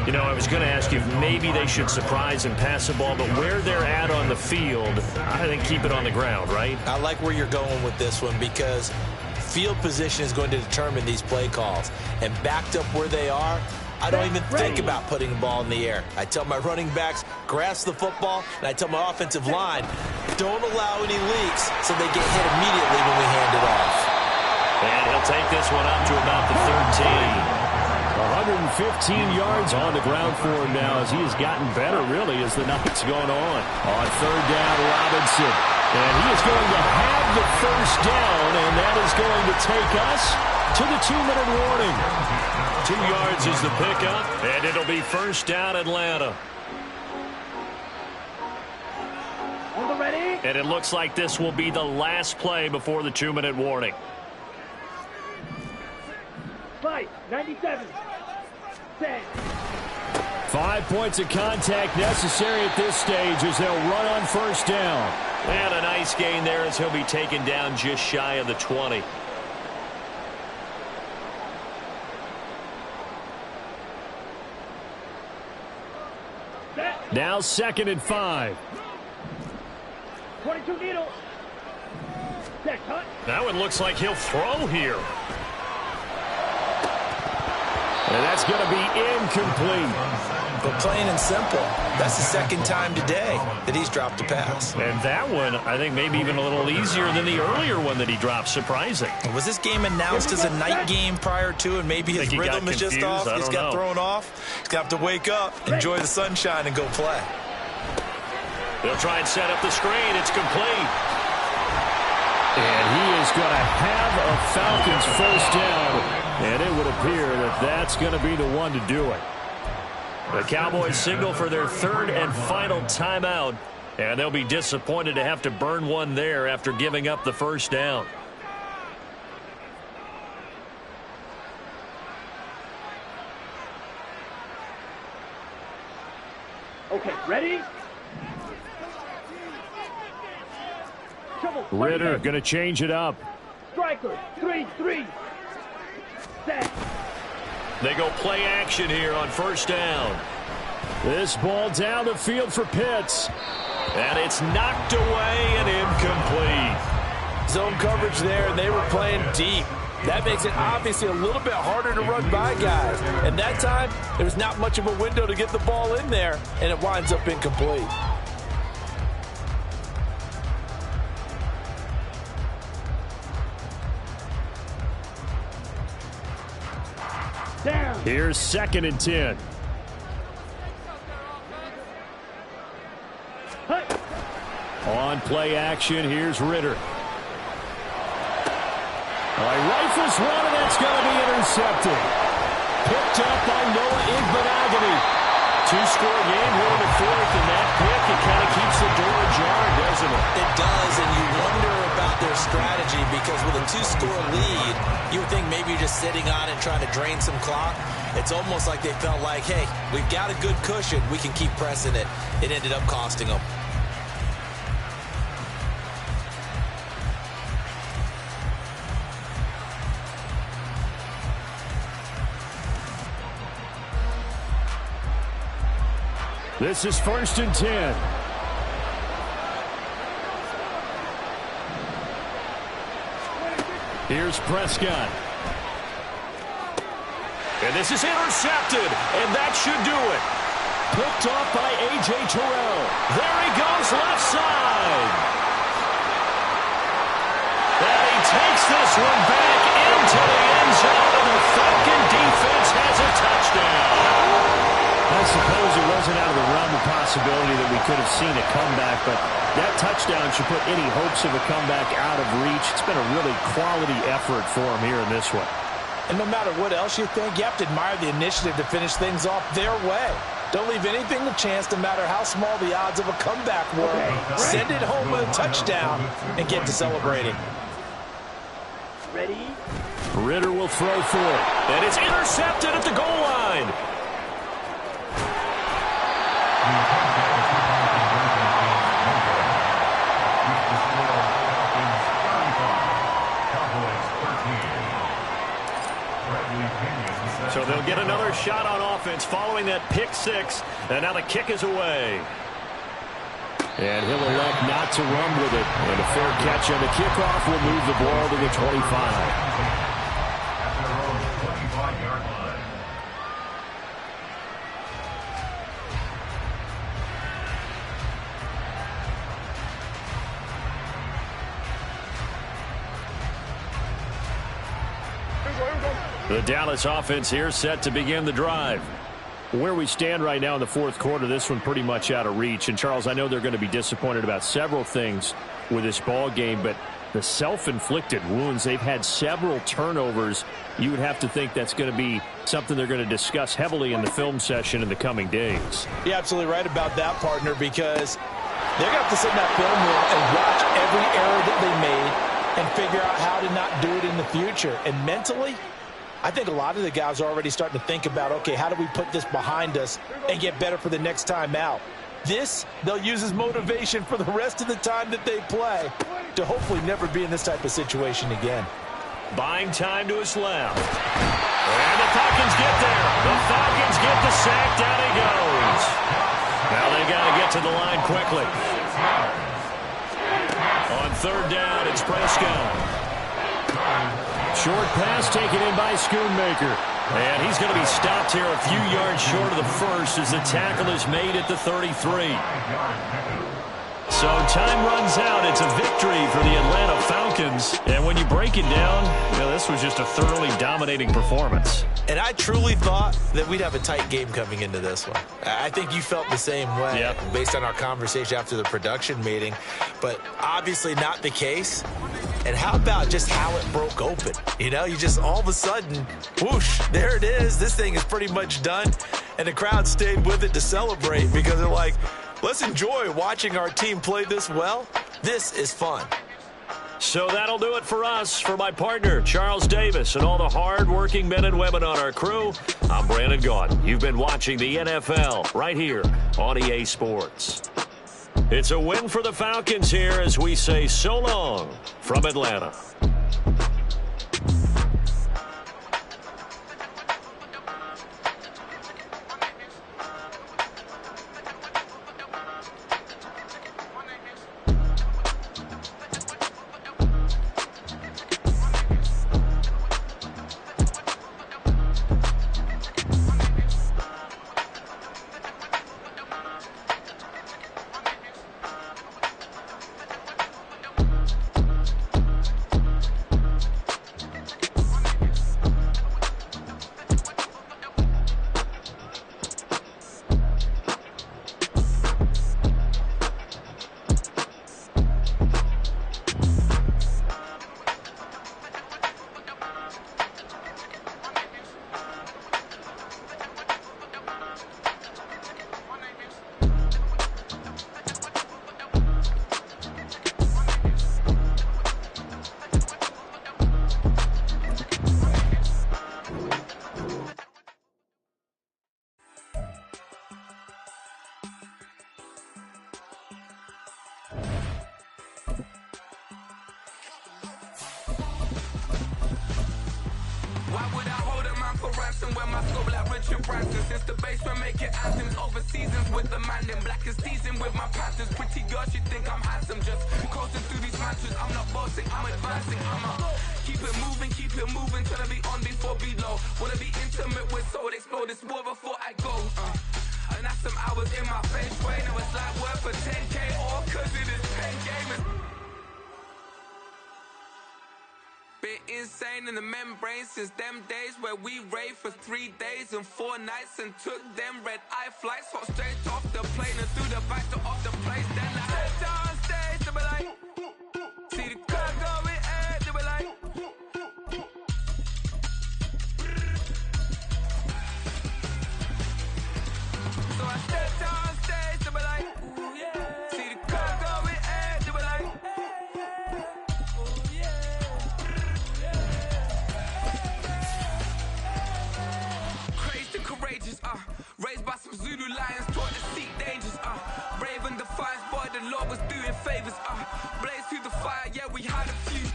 You know, I was going to ask you if maybe they should surprise and pass the ball, but where they're at on the field, I think keep it on the ground, right? I like where you're going with this one because field position is going to determine these play calls. And backed up where they are, I don't even think about putting the ball in the air. I tell my running backs, grasp the football, and I tell my offensive line, don't allow any leaks so they get hit immediately when we hand it off. And he'll take this one up to about the 13. 115 yards on the ground for him now as he has gotten better, really, as the night's gone on. On third down, Robinson. And he is going to have the first down, and that is going to take us to the 2-minute warning. 2 yards is the pickup, and it'll be first down Atlanta. On the ready. And it looks like this will be the last play before the 2-minute warning. Fight. 97. 10. 5 points of contact necessary at this stage as they'll run on first down. And a nice gain there as he'll be taken down just shy of the 20. Set. Now 2nd and 5. 22 needle. Set. Cut. That one looks like he'll throw here. And that's going to be incomplete. But plain and simple, that's the second time today that he's dropped a pass. And that one, I think, maybe even a little easier than the earlier one that he dropped. Surprising. Was this game announced as a night game prior to, and maybe his rhythm is just off? He's got thrown off. He's going to have to wake up, enjoy the sunshine, and go play. They'll try and set up the screen. It's complete. And he is going to have a Falcons first down. And it would appear that that's going to be the one to do it. The Cowboys signal for their third and final timeout. And they'll be disappointed to have to burn one there after giving up the first down. Okay, ready? Trouble. Ritter going to change it up. Striker. 3-3. Set. They go play action here on first down. This ball down the field for Pitts. And it's knocked away and incomplete. Zone coverage there, and they were playing deep. That makes it obviously a little bit harder to run by guys. And that time, there's not much of a window to get the ball in there, and it winds up incomplete. Down. Here's 2nd and 10. Hut. On play action, here's Ritter. Rifles one, and that's going to be intercepted. Picked up by Noah Igbinoghene. Two-score game here in the fourth, and that pick, it kind of keeps the door ajar, doesn't it? It does, and you wonder about their strategy because with a 2-score lead, you would think maybe you're just sitting on it trying to drain some clock. It's almost like they felt like, hey, we've got a good cushion. We can keep pressing it. It ended up costing them. This is 1st and 10. Here's Prescott. And this is intercepted, and that should do it. Picked off by A.J. Terrell. There he goes, left side. And he takes this one back into the end zone, and the Falcon defense has a touchdown. I suppose it wasn't out of the realm of possibility that we could have seen a comeback, but that touchdown should put any hopes of a comeback out of reach. It's been a really quality effort for him here in this one. And no matter what else you think, you have to admire the initiative to finish things off their way. Don't leave anything to chance, no matter how small the odds of a comeback were. Send it home with a touchdown and get to celebrating. Ready? Ritter will throw for it. And it's intercepted at the goal line. So they'll get another shot on offense following that pick six, and now the kick is away. And he'll elect not to run with it. And a fair catch on the kickoff will move the ball to the 25. The Dallas offense here set to begin the drive. Where we stand right now in the fourth quarter, this one pretty much out of reach. And, Charles, I know they're going to be disappointed about several things with this ball game, but the self-inflicted wounds, they've had several turnovers. You would have to think that's going to be something they're going to discuss heavily in the film session in the coming days. You're absolutely right about that, partner, because they're going to have to sit in that film room and watch every error that they made and figure out how to not do it in the future. And mentally, I think a lot of the guys are already starting to think about, okay, how do we put this behind us and get better for the next time out? This, they'll use as motivation for the rest of the time that they play to hopefully never be in this type of situation again. Buying time to his left. And the Falcons get there. The Falcons get the sack. Down he goes. Now they got to get to the line quickly. On third down, it's Prescott. Short pass taken in by Schoonmaker. And he's going to be stopped here a few yards short of the first as the tackle is made at the 33. So time runs out. It's a victory for the Atlanta Falcons. And when you break it down, you know, this was just a thoroughly dominating performance. And I truly thought that we'd have a tight game coming into this one. I think you felt the same way based on our conversation after the production meeting. But obviously not the case. And how about just how it broke open? You know, you just all of a sudden, whoosh, there it is. This thing is pretty much done. And the crowd stayed with it to celebrate because they're like, let's enjoy watching our team play this well. This is fun. So that'll do it for us. For my partner, Charles Davis, and all the hard-working men and women on our crew, I'm Brandon Gaudin. You've been watching the NFL right here on EA Sports. It's a win for the Falcons here as we say so long from Atlanta. Why would I hold a man for ransom when my scope like Richard Branson? Since the basement making anthems over seasons with the man in black is seasoned with my panthers. Pretty girl, she think I'm handsome. Just coasting through these mantras. I'm not bossing, I'm advancing. Keep it moving, trying to be on before below. Wanna be intimate with soul, explode this war before I go. And that's some hours in my face. Way now it's like worth for 10K all cause it is 10 gamers. Been insane in the membrane since them days where we raved for 3 days and 4 nights and took them red eye flights, hot straight off the plane and through the back door of the place. Then I head down stage, they be like, see the crowd going ahead, they be like, so I step down stage, they be like, ooh yeah, see the crowd going ahead, they be like, ooh yeah. Courageous, raised by some Zulu lions, taught to seek dangers, brave and defiant, boy, the Lord was doing favors, blaze through the fire, yeah, we had a few,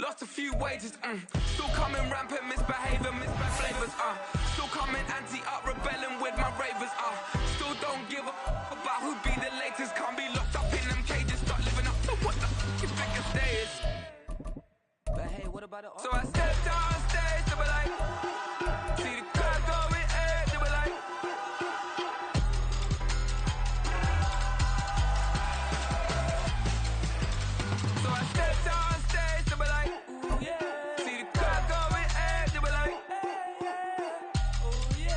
lost a few. few wages. Still coming rampant, misbehaving, flavors. Still coming anti-up, rebelling with my ravers. Still don't give a about who be the latest. Can't be locked up in them cages. Start living up to what the you think your stay is. But hey, what about it? So I stepped on stage to be like, see the crowd going air to be like. So I stepped on stage to be like, ooh yeah. See the crowd going air to be like, ooh yeah.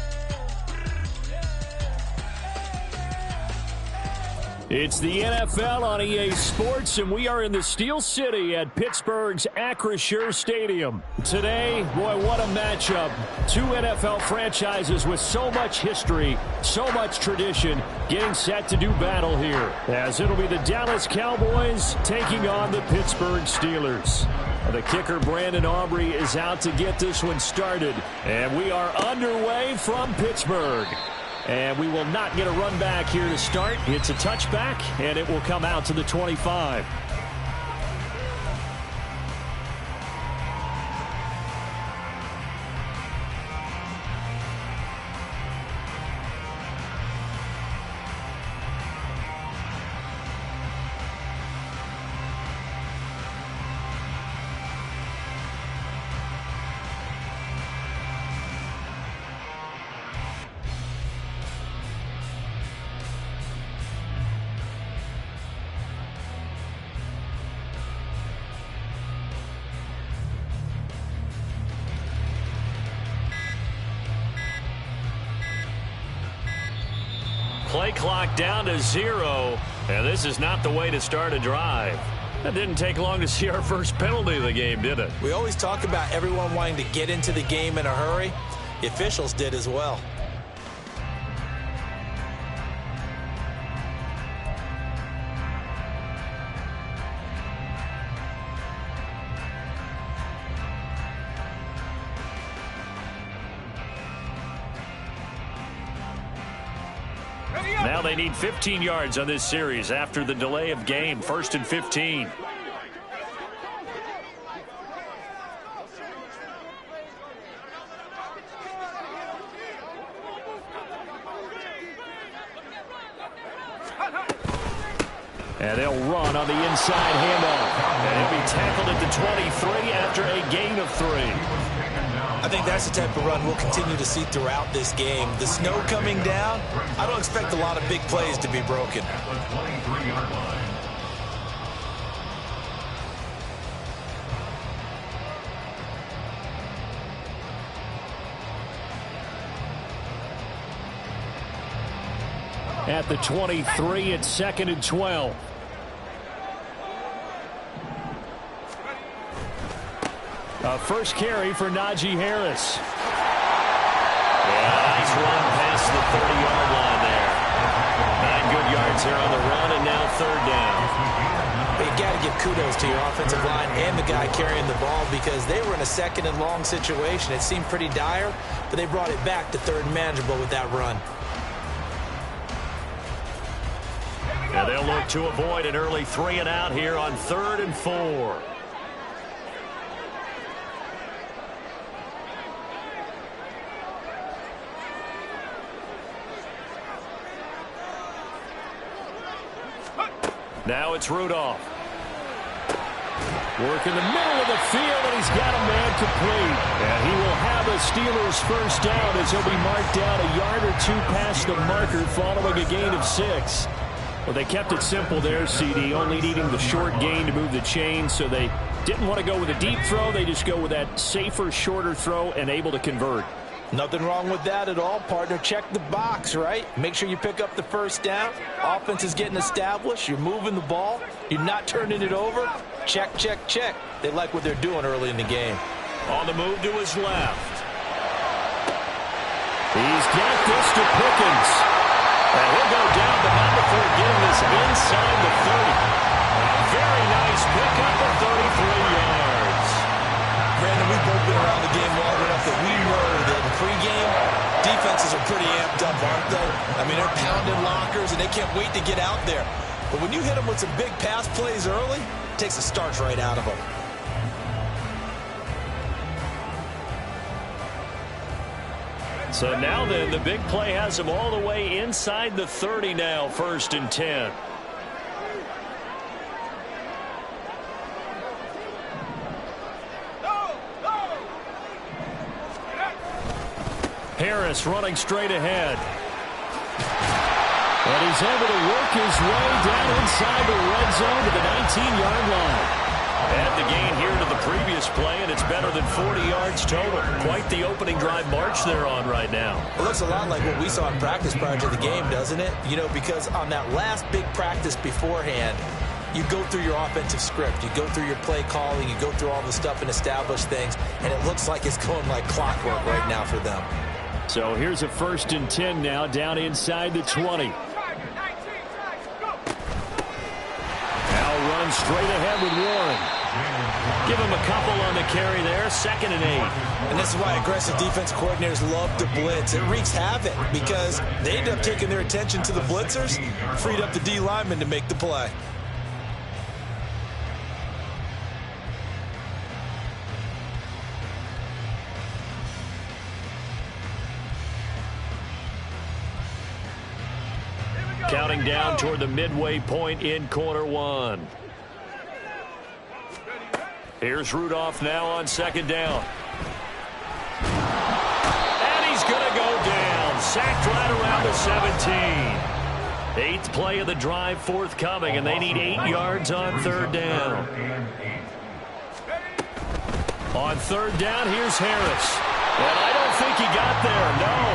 It's the NFL on EA Sports, and we are in the Steel City at Pittsburgh's Acrisure Stadium. Today, boy, what a matchup. Two NFL franchises with so much history, so much tradition, getting set to do battle here, as it'll be the Dallas Cowboys taking on the Pittsburgh Steelers. The kicker, Brandon Aubrey, is out to get this one started, and we are underway from Pittsburgh. And we will not get a run back here to start. It's a touchback, and it will come out to the 25. Play clock down to 0, and this is not the way to start a drive. That didn't take long to see our first penalty of the game, did it? We always talk about everyone wanting to get into the game in a hurry. The officials did as well. Now they need 15 yards on this series after the delay of game. 1st and 15. And they'll run on the inside handoff. And he'll be tackled at the 23 after a gain of 3. I think that's the type of run we'll continue to see throughout this game. The snow coming down, I don't expect a lot of big plays to be broken. At the 23, it's 2nd and 12. First carry for Najee Harris. Yeah, nice run past the 30-yard line there. 9 good yards here on the run, and now 3rd down. But you got to give kudos to your offensive line and the guy carrying the ball, because they were in a 2nd and long situation. It seemed pretty dire, but they brought it back to 3rd and manageable with that run. And they'll look to avoid an early 3 and out here on 3rd and 4. Now it's Rudolph. Work in the middle of the field, and he's got a man complete. And he will have a Steelers first down as he'll be marked down a yard or 2 past the marker following a gain of 6. Well, they kept it simple there, CD, only needing the short gain to move the chain, so they didn't want to go with a deep throw. They just go with that safer, shorter throw and able to convert. Nothing wrong with that at all, partner. Check the box, right? Make sure you pick up the first down. Offense is getting established. You're moving the ball. You're not turning it over. Check, check, check. They like what they're doing early in the game. On the move to his left. He's got this to Pickens. And he'll go down, but not before getting this inside the 30. Very nice pickup of 33 yards. Brandon, we've both been around the game long enough that we know that in pregame, defenses are pretty amped up, aren't they? I mean, they're pounding lockers, and they can't wait to get out there. But when you hit them with some big pass plays early, it takes the starch right out of them. So now then, the big play has them all the way inside the 30 now, 1st and 10. Harris running straight ahead. And he's able to work his way down inside the red zone to the 19-yard line. Add the gain here to the previous play, and it's better than 40 yards total. Quite the opening drive march they're on right now. It looks a lot like what we saw in practice prior to the game, doesn't it? You know, because on that last big practice beforehand, you go through your offensive script. You go through your play calling. You go through all the stuff and establish things, and it looks like it's going like clockwork right now for them. So here's a 1st and 10 now, down inside the 20. Now runs straight ahead with Warren. Give him a couple on the carry there, 2nd and 8. And this is why aggressive defense coordinators love to blitz. It wreaks havoc because they end up taking their attention to the blitzers, freed up the D lineman to make the play. Counting down toward the midway point in quarter 1. Here's Rudolph now on 2nd down. And he's going to go down. Sacked right around the 17. 8th play of the drive forthcoming, and they need 8 yards on 3rd down. On 3rd down, here's Harris. And I don't think he got there, no.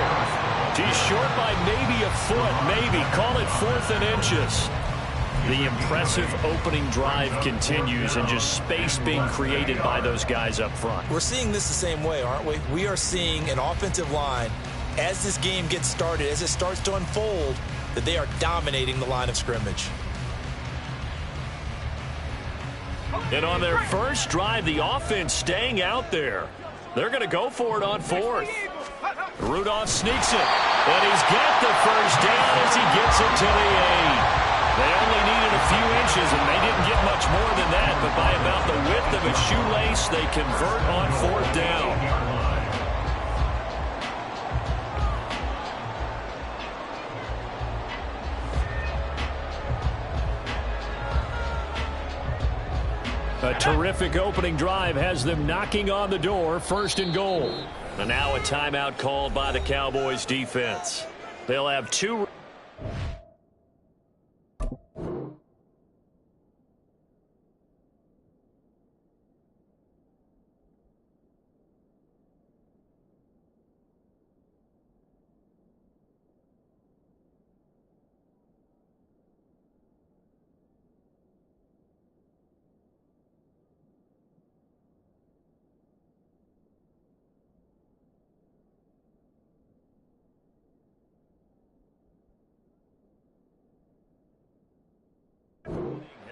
He's short by maybe a foot, maybe. Call it 4th and inches. The impressive opening drive continues, and just space being created by those guys up front. We're seeing this the same way, aren't we? We are seeing an offensive line, as this game gets started, as it starts to unfold, that they are dominating the line of scrimmage. And on their first drive, the offense staying out there. They're going to go for it on 4th. Rudolph sneaks it, and he's got the 1st down as he gets it to the 8. They only needed a few inches, and they didn't get much more than that, but by about the width of a shoelace, they convert on 4th down. A terrific opening drive has them knocking on the door, 1st and goal. And now a timeout called by the Cowboys defense. They'll have 2.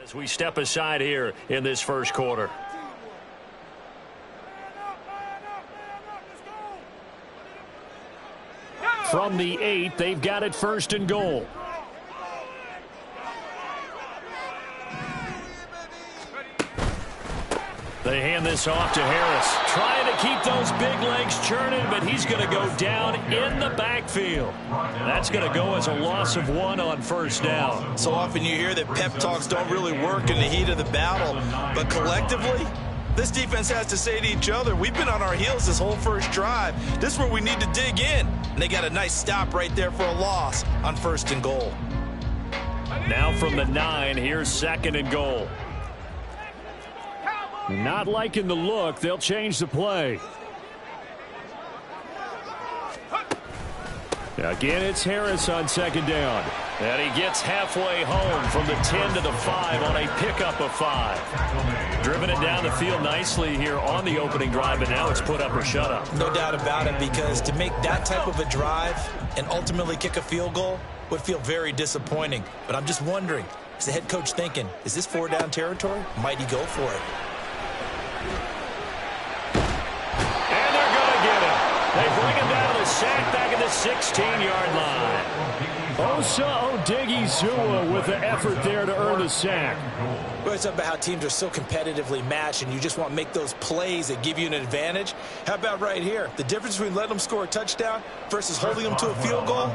As we step aside here in this 1st quarter. From the 8, they've got it 1st and goal. They hand this off to Harris. Trying to keep those big legs churning, but he's going to go down in the backfield. That's going to go as a loss of 1 on 1st down. So often you hear that pep talks don't really work in the heat of the battle, but collectively, this defense has to say to each other, we've been on our heels this whole 1st drive. This is where we need to dig in. And they got a nice stop right there for a loss on 1st and goal. Now from the 9, here's 2nd and goal. Not liking the look. They'll change the play. Again, it's Harris on 2nd down. And he gets halfway home from the 10 to the 5 on a pickup of 5. Driven it down the field nicely here on the opening drive, and now it's put up or shut up. No doubt about it, because to make that type of a drive and ultimately kick a field goal would feel very disappointing. But I'm just wondering, is the head coach thinking, is this 4-down territory? Might he go for it? And they're going to get it. They bring it down to the sack back at the 16-yard line. Osa Odighizuwa with the effort there to earn the sack. Well, it's about how teams are so competitively matched, and you just want to make those plays that give you an advantage. How about right here? The difference between letting them score a touchdown versus holding them to a field goal,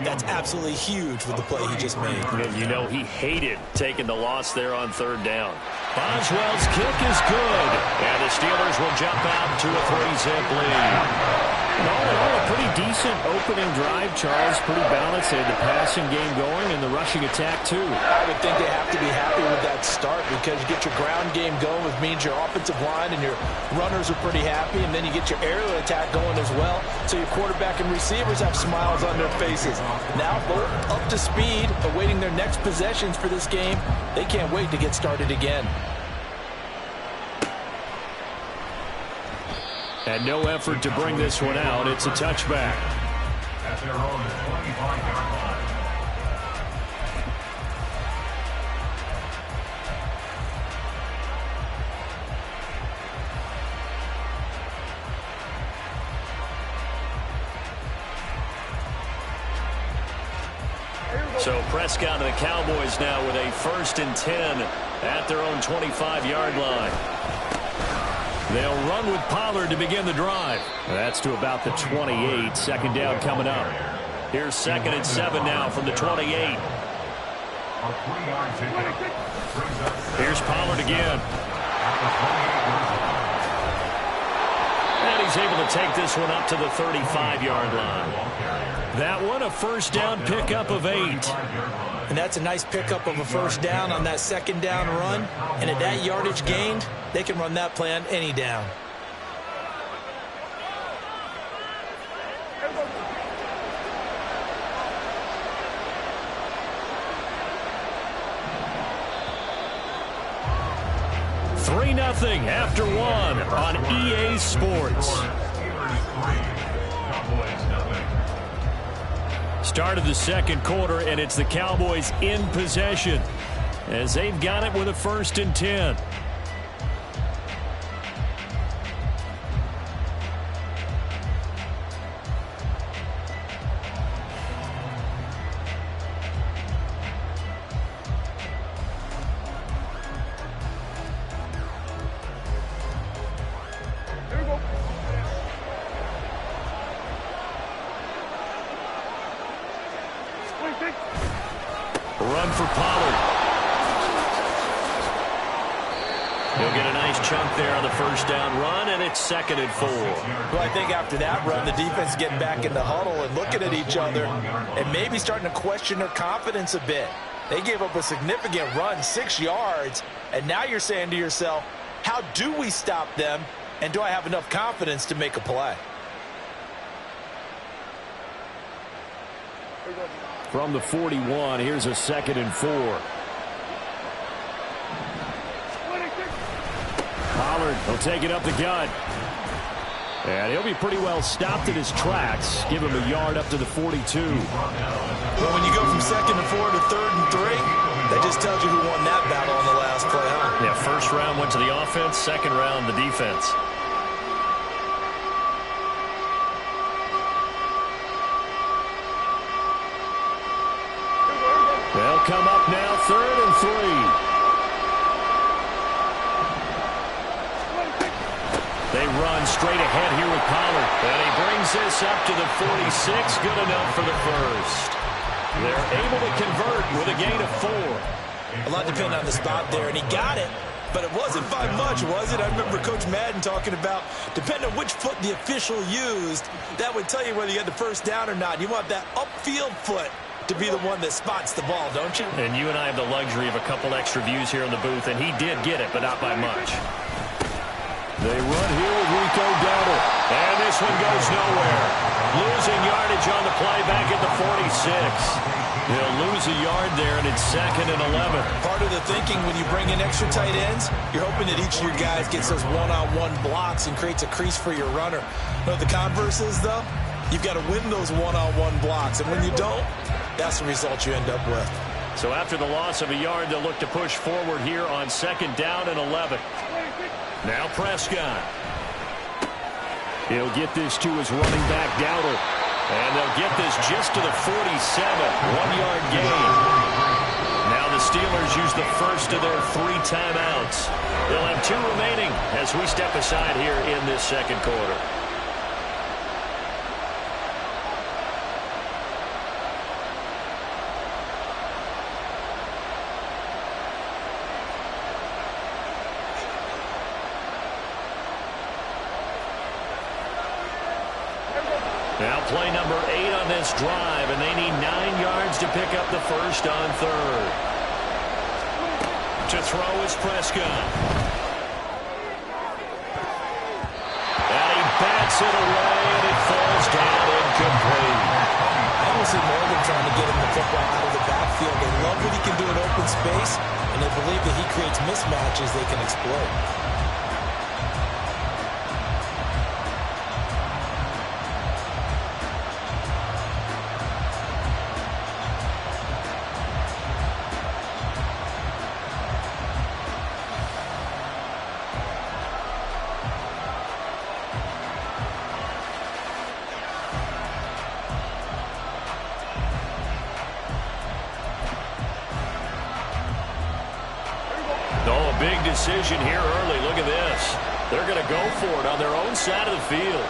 that's absolutely huge with the play he just made. And you know he hated taking the loss there on 3rd down. Boswell's kick is good. And the Steelers will jump out to a 3-zip lead. All in all, a pretty decent opening drive, Charles. Pretty balanced. They had the passing game going and the rushing attack, too. I would think they have to be happy with that start because you get your ground game going, which means your offensive line and your runners are pretty happy, and then you get your aerial attack going as well, so your quarterback and receivers have smiles on their faces. Now they're up to speed, awaiting their next possessions for this game. They can't wait to get started again. And no effort to bring this one out. It's a touchback. At their own 25-yard line. So Prescott and the Cowboys now with a 1st and 10 at their own 25-yard line. They'll run with Pollard to begin the drive. That's to about the 28. 2nd down coming up. Here's 2nd and 7 now from the 28. Here's Pollard again. And he's able to take this one up to the 35-yard line. That one a 1st down pickup of 8. And that's a nice pickup of a 1st down on that 2nd down run. And at that yardage gained, they can run that play on any down. Nothing after 1 on EA Sports. Start of the 2nd quarter, and it's the Cowboys in possession as they've got it with a 1st and 10. Run for Pollard. He'll get a nice chunk there on the 1st down run, and it's 2nd and 4. Well, I think after that run, the defense getting back in the huddle and looking at each other and maybe starting to question their confidence a bit. They gave up a significant run, 6 yards, and now you're saying to yourself, how do we stop them, and do I have enough confidence to make a play? From the 41, here's a 2nd and 4. Pollard will take it up the gut. And he'll be pretty well stopped in his tracks. Give him a yard up to the 42. Well, when you go from 2nd and 4 to 3rd and 3, that just tells you who won that battle on the last play, huh? Yeah, 1st round went to the offense, 2nd round the defense. They'll come up now, 3rd and 3. They run straight ahead here with Pollard. And he brings this up to the 46. Good enough for the 1st. They're able to convert with a gain of 4. A lot depending on the spot there, and he got it. But it wasn't by much, was it? I remember Coach Madden talking about, depending on which foot the official used, that would tell you whether you had the 1st down or not. You want that upfield foot to be the one that spots the ball, don't you? And you and I have the luxury of a couple extra views here in the booth, and he did get it, but not by much. They run here with Rico Dowdle. And this one goes nowhere. Losing yardage on the play back at the 46. They'll lose a yard there, and it's 2nd and 11. Part of the thinking when you bring in extra tight ends, you're hoping that each of your guys gets those one-on-one blocks and creates a crease for your runner. You know what the converse is, though? You've got to win those one-on-one blocks, and when you don't, that's the result you end up with. So after the loss of a yard, they'll look to push forward here on 2nd down and 11. Now Prescott. He'll get this to his running back, Dowdle. And they'll get this just to the 47. 1-yard gain. Now the Steelers use the first of their 3 timeouts. They'll have 2 remaining as we step aside here in this second quarter. Now play number 8 on this drive, and they need 9 yards to pick up the first on 3rd. To throw is Prescott. And he bats it away, and it falls down incomplete. I don't see Morgan trying to get him the football out of the backfield. They love what he can do in open space, and they believe that he creates mismatches they can exploit. Big decision here early. Look at this. They're going to go for it on their own side of the field.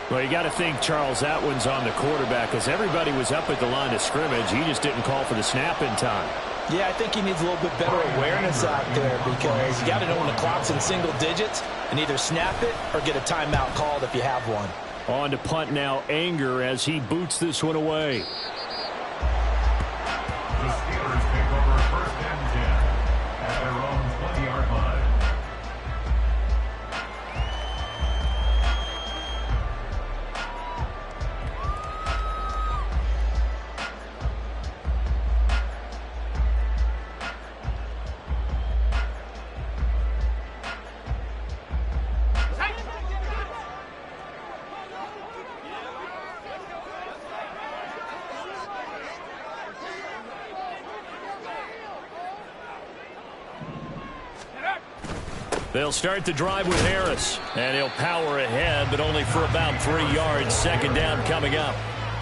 Well, you got to think, Charles, that one's on the quarterback because everybody was up at the line of scrimmage. He just didn't call for the snap in time. Yeah, I think he needs a little bit better awareness out there because you got to know when the clock's in single digits and either snap it or get a timeout called if you have one. On to punt now, Anger, as he boots this one away. The Steelers take over 1st and 10 at their own 20-yard line. They'll start the drive with Harris, and he'll power ahead, but only for about 3 yards. Second down coming up.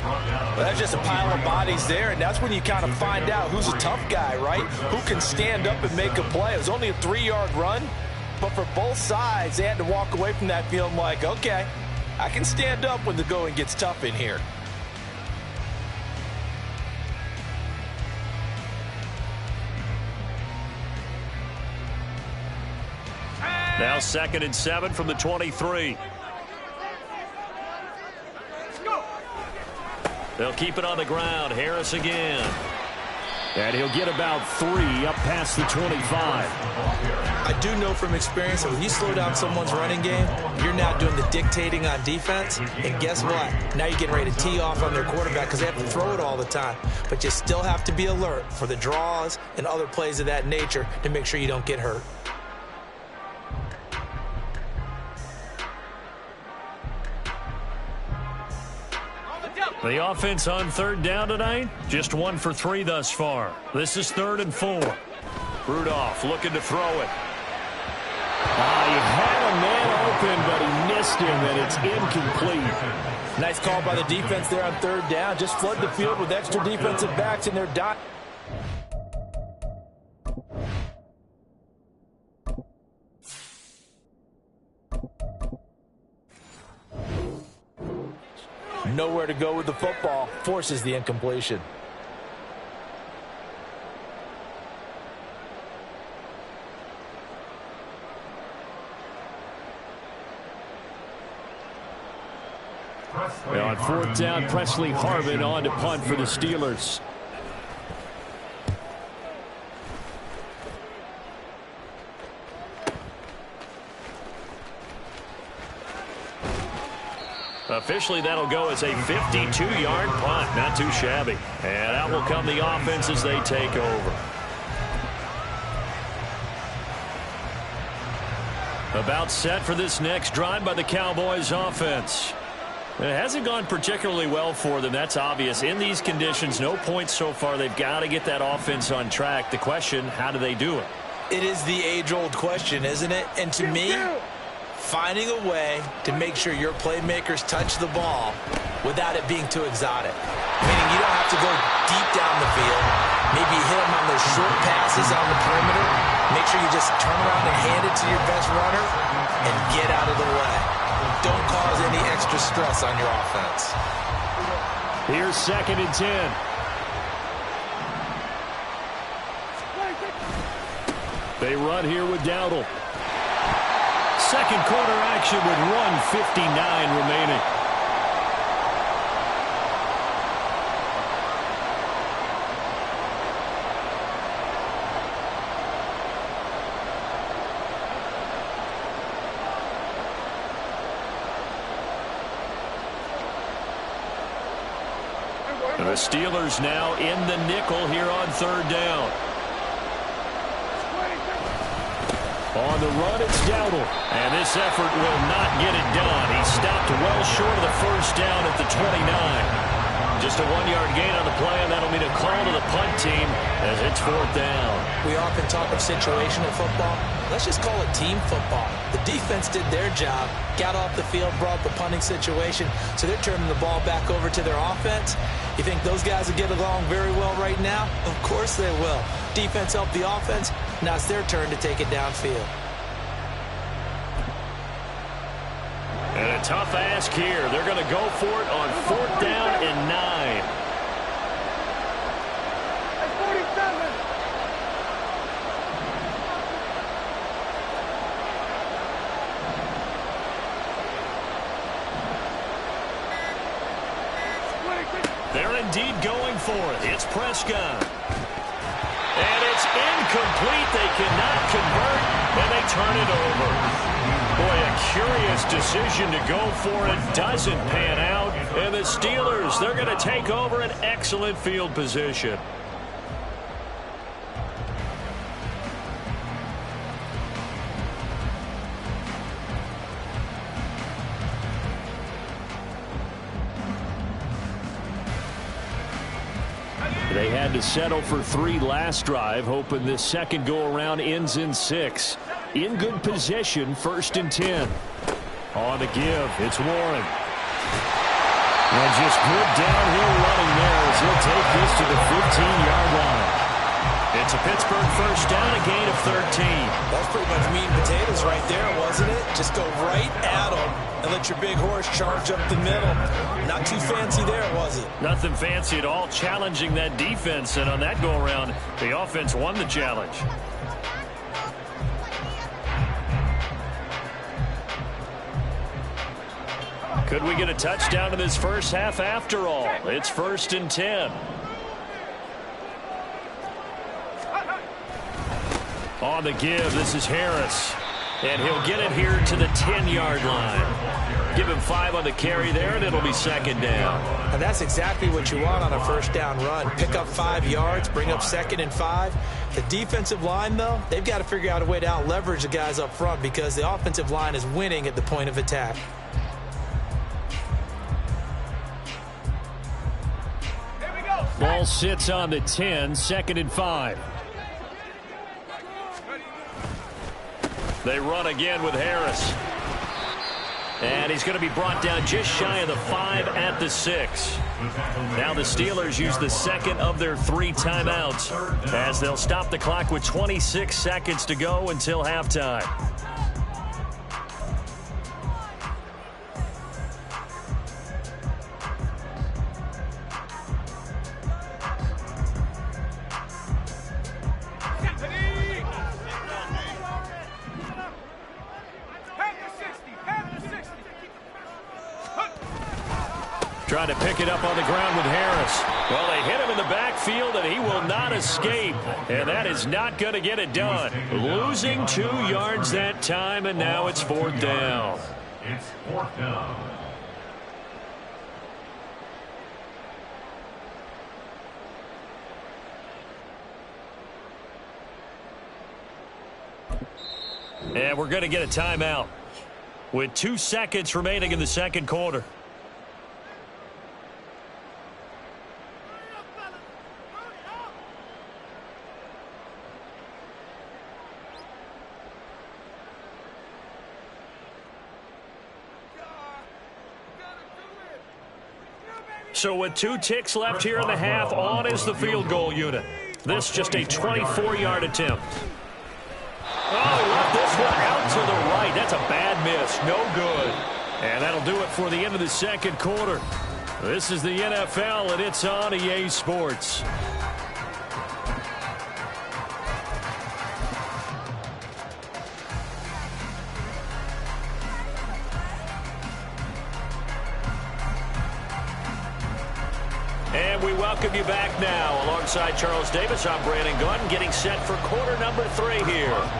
Well, that's just a pile of bodies there, and that's when you kind of find out who's a tough guy, right? Who can stand up and make a play. It was only a 3-yard run, but for both sides, they had to walk away from that feeling like, okay, I can stand up when the going gets tough in here. Now 2nd and 7 from the 23. They'll keep it on the ground. Harris again. And he'll get about 3 up past the 25. I do know from experience that when you slow down someone's running game, you're now doing the dictating on defense. And guess what? Now you're getting ready to tee off on their quarterback because they have to throw it all the time. But you still have to be alert for the draws and other plays of that nature to make sure you don't get hurt. The offense on 3rd down tonight, just 1 for 3 thus far. This is 3rd and 4. Rudolph looking to throw it. He had a man open, but he missed him, and it's incomplete. Nice call by the defense there on 3rd down. Just flood the field with extra defensive backs, and they're done. Nowhere to go with the football. Forces the incompletion. Well, on 4th down, Presley Harvin on to punt for the Steelers. Officially, that'll go as a 52-yard punt. Not too shabby. And out will come the offense as they take over. About set for this next drive by the Cowboys offense. It hasn't gone particularly well for them. That's obvious. In these conditions, no points so far. They've got to get that offense on track. The question, how do they do it? It is the age-old question, isn't it? And to me, finding a way to make sure your playmakers touch the ball without it being too exotic. Meaning you don't have to go deep down the field. Maybe hit them on those short passes on the perimeter. Make sure you just turn around and hand it to your best runner and get out of the way. Don't cause any extra stress on your offense. Here's 2nd and 10. They run here with Dowdle. Second quarter action with 1:59 remaining. And the Steelers now in the nickel here on 3rd down. On the run, it's Dowdle. And this effort will not get it done. He stopped well short of the 1st down at the 29. Just a 1-yard gain on the play, and that'll mean a call to the punt team as it's 4th down. We often talk of situational football. Let's just call it team football. The defense did their job, got off the field, brought the punting situation, so they're turning the ball back over to their offense. You think those guys will get along very well right now? Of course they will. Defense helped the offense. Now it's their turn to take it downfield. And a tough ask here. They're going to go for it on 4th down and 9. That's 47. They're indeed going for it. It's Prescott. And it's incomplete. They cannot convert, and they turn it over. Boy, a curious decision to go for it. Doesn't pan out. And the Steelers, they're going to take over an excellent field position. They had to settle for 3 last drive, hoping this second go-around ends in 6. In good position, 1st and 10. On the give, it's Warren. And just good downhill running there as he'll take this to the 15-yard line. It's a Pittsburgh 1st down, a gain of 13. That's pretty much meat and potatoes right there, wasn't it? Just go right at them and let your big horse charge up the middle. Not too fancy there, was it? Nothing fancy at all, challenging that defense. And on that go-around, the offense won the challenge. Could we get a touchdown in this first half after all? It's 1st and 10. On the give, this is Harris. And he'll get it here to the 10-yard line. Give him 5 on the carry there, and it'll be 2nd down. And that's exactly what you want on a 1st down run. Pick up 5 yards, bring up 2nd and 5. The defensive line, though, they've got to figure out a way to out-leverage the guys up front because the offensive line is winning at the point of attack. Ball sits on the 10, 2nd and 5. They run again with Harris. And he's going to be brought down just shy of the 5 at the 6. Now the Steelers use the 2nd of their 3 timeouts as they'll stop the clock with 26 seconds to go until halftime. Trying to pick it up on the ground with Harris. Well, they hit him in the backfield, and he will not escape. And that is not going to get it done. Losing 2 yards that time, and now it's 4th down. It's 4th down. And we're going to get a timeout with 2 seconds remaining in the second quarter. So with 2 ticks left here in the half, on is the field goal unit. This just a 24-yard attempt. Oh, he left this one out to the right. That's a bad miss. No good. And that'll do it for the end of the second quarter. This is the NFL, and it's on EA Sports. And we welcome you back now. Alongside Charles Davis, I'm Brandon Gaudin, getting set for quarter number 3 here.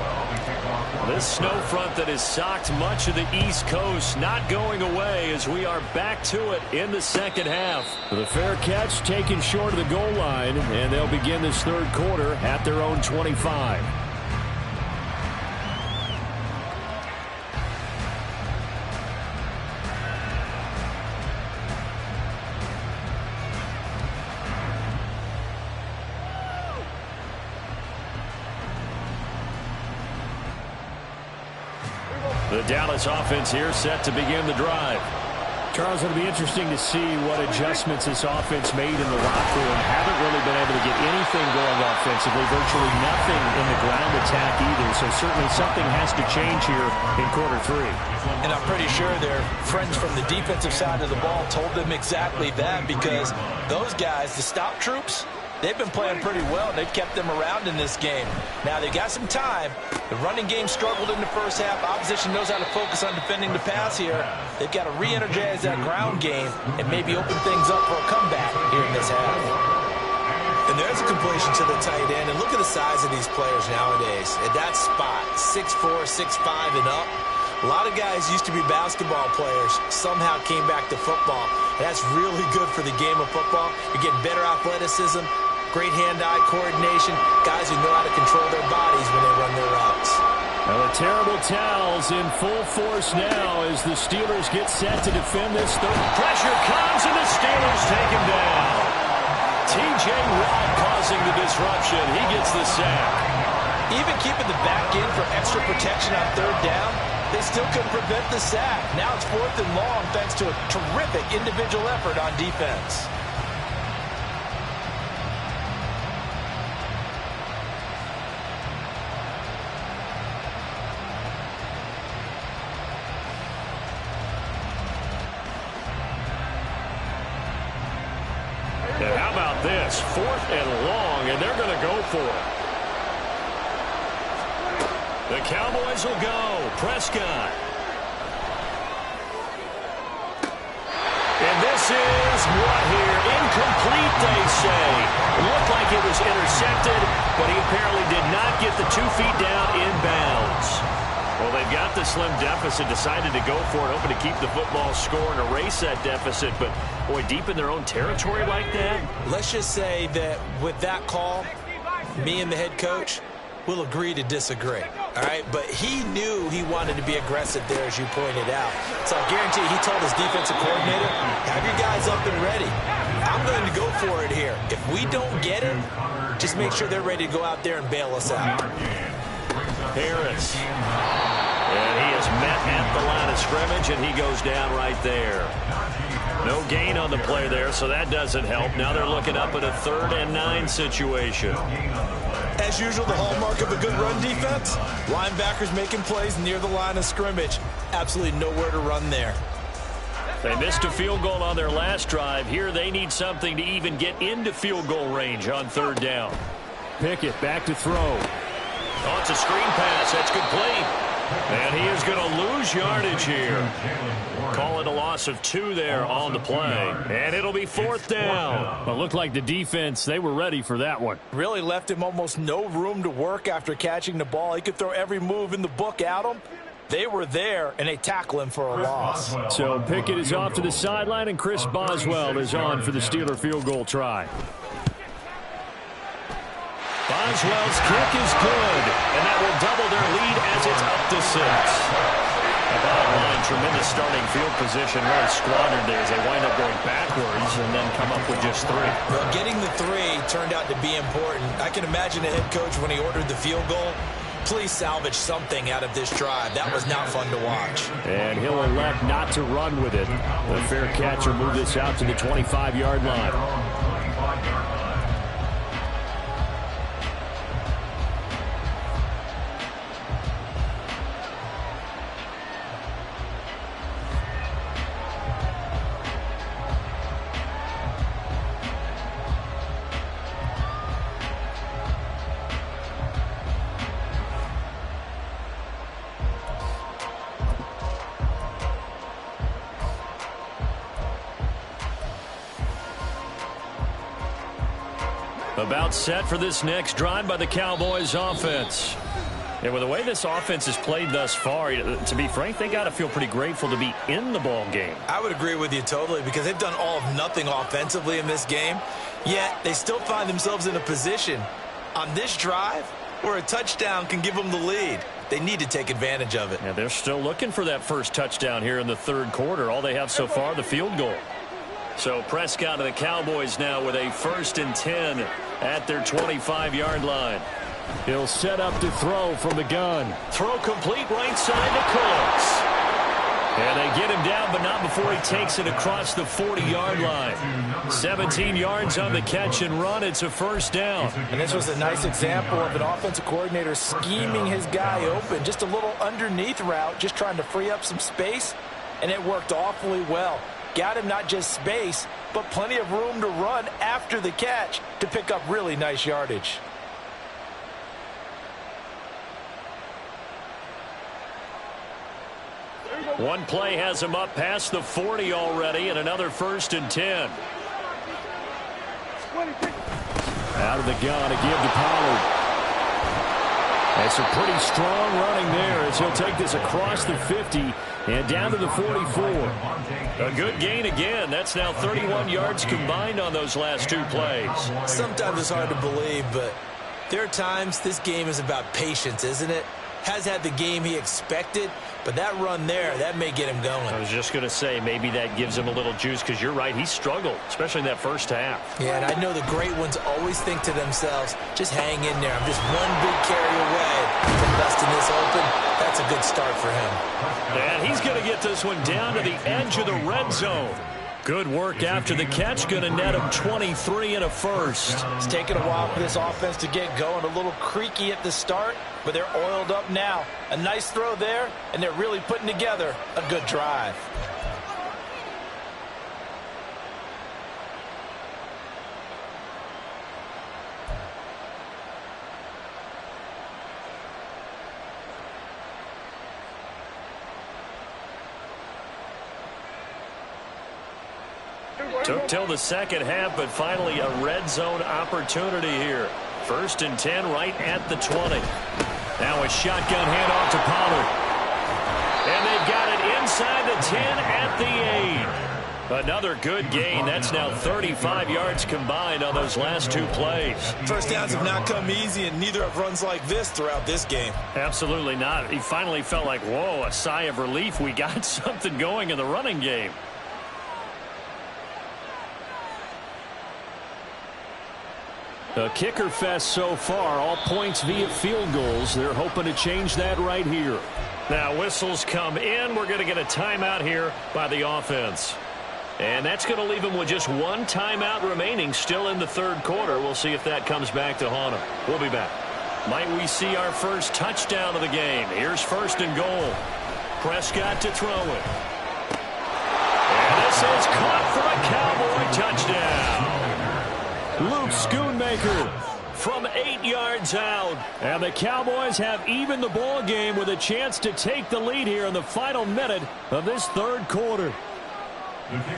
This snow front that has socked much of the East Coast not going away as we are back to it in the second half. The fair catch taken short of the goal line, and they'll begin this third quarter at their own 25. The Dallas offense here set to begin the drive. Charles, it'll be interesting to see what adjustments this offense made in the locker room. Haven't really been able to get anything going offensively, virtually nothing in the ground attack either. So certainly something has to change here in quarter 3. And I'm pretty sure their friends from the defensive side of the ball told them exactly that, because those guys, the stop troops, they've been playing pretty well, and they've kept them around in this game. Now, they've got some time. The running game struggled in the first half. Opposition knows how to focus on defending the pass here. They've got to re-energize that ground game and maybe open things up for a comeback here in this half. And there's a completion to the tight end. And look at the size of these players nowadays. At that spot, 6'4", 6'5", and up. A lot of guys used to be basketball players, somehow came back to football. That's really good for the game of football. You're getting better athleticism, great hand-eye coordination, guys who know how to control their bodies when they run their routes. Well, the terrible towels in full force now as the Steelers get set to defend this third. Pressure comes, and the Steelers take him down. T.J. Watt causing the disruption. He gets the sack. Even keeping the back in for extra protection on third down, they still couldn't prevent the sack. Now it's 4th and long thanks to a terrific individual effort on defense. And how about this? 4th and long, and they're going to go for it. The Cowboys will go. Prescott. And this is what here? Incomplete, they say. It looked like it was intercepted, but he apparently did not get the 2 feet down in bounds. Well, they've got the slim deficit, decided to go for it, hoping to keep the football score and erase that deficit. But, boy, deep in their own territory like that. Let's just say that with that call, me and the head coach will agree to disagree. All right, but he knew he wanted to be aggressive there, as you pointed out. So I guarantee he told his defensive coordinator, have your guys up and ready. I'm going to go for it here. If we don't get it, just make sure they're ready to go out there and bail us out. Harris. And he is met at the line of scrimmage, and he goes down right there. No gain on the play there, so that doesn't help. Now they're looking up at a 3rd and 9 situation. As usual, the hallmark of a good run defense, linebackers making plays near the line of scrimmage. Absolutely nowhere to run there. They missed a field goal on their last drive. Here they need something to even get into field goal range on 3rd down. Pickett back to throw. Oh, it's a screen pass. That's complete. And he is going to lose yardage here. Call it a loss of 2 there on the play. And it'll be 4th down. Well, it looked like the defense, they were ready for that one. Really left him almost no room to work after catching the ball. He could throw every move in the book at him. They were there, and they tackle him for a loss. So Pickett is off to the sideline, and Chris Boswell is on for the Steeler field goal try. Boswell's kick is good, and that will double their lead as it's up to 6. The bottom line, tremendous starting field position, really squandered there as they wind up going backwards and then come up with just 3. Well, getting the 3 turned out to be important. I can imagine the head coach, when he ordered the field goal, Please salvage something out of this drive. That was not fun to watch. And he'll elect not to run with it. The fair catch will move this out to the 25-yard line. About set for this next drive by the Cowboys offense. And with the way this offense has played thus far, to be frank, they got to feel pretty grateful to be in the ball game. I would agree with you totally because they've done all of nothing offensively in this game, yet they still find themselves in a position on this drive where a touchdown can give them the lead. They need to take advantage of it. And they're still looking for that first touchdown here in the third quarter. All they have so far, the field goal. So Prescott and the Cowboys now with a 1st and 10 at their 25-yard line. He'll set up to throw from the gun. Throw complete right side to Cooks. And they get him down, but not before he takes it across the 40-yard line. 17 yards on the catch and run. It's a first down. And this was a nice example of an offensive coordinator scheming his guy open. Just a little underneath route, just trying to free up some space, and it worked awfully well. Got him not just space, but plenty of room to run after the catch to pick up really nice yardage. One play has him up past the 40 already, and another 1st and 10. Out of the gun to give to Pollard. That's a pretty strong running there as he'll take this across the 50 and down to the 44. A good gain again. That's now 31 yards combined on those last 2 plays. Sometimes it's hard to believe, but there are times this game is about patience, isn't it? Has had the game he expected, but that run there, that may get him going. I was just going to say, maybe that gives him a little juice because you're right, he struggled, especially in that first half. Yeah, and I know the great ones always think to themselves, just hang in there. I'm just one big carry away from busting this open. That's a good start for him. And he's going to get this one down to the edge of the red zone. Good work after the catch. Going to net him 23 and a first. It's taken a while for this offense to get going. A little creaky at the start, but they're oiled up now. A nice throw there, and they're really putting together a good drive. Took till the second half, but finally a red zone opportunity here. 1st and 10 right at the 20. Now a shotgun handoff to Pollard. And they've got it inside the 10 at the 8. Another good gain. That's now 35 yards combined on those last 2 plays. First downs have not come easy, and neither have runs like this throughout this game. Absolutely not. He finally felt like, whoa, a sigh of relief. We got something going in the running game. A kicker fest so far, all points via field goals. They're hoping to change that right here. Now whistles come in. We're going to get a timeout here by the offense. And that's going to leave them with just 1 timeout remaining still in the third quarter. We'll see if that comes back to haunt them. We'll be back. Might we see our first touchdown of the game? Here's 1st and goal. Prescott to throw it. And this is caught for a Cowboy touchdown. Luke Schoonmaker from 8 yards out. And the Cowboys have evened the ball game with a chance to take the lead here in the final minute of this third quarter.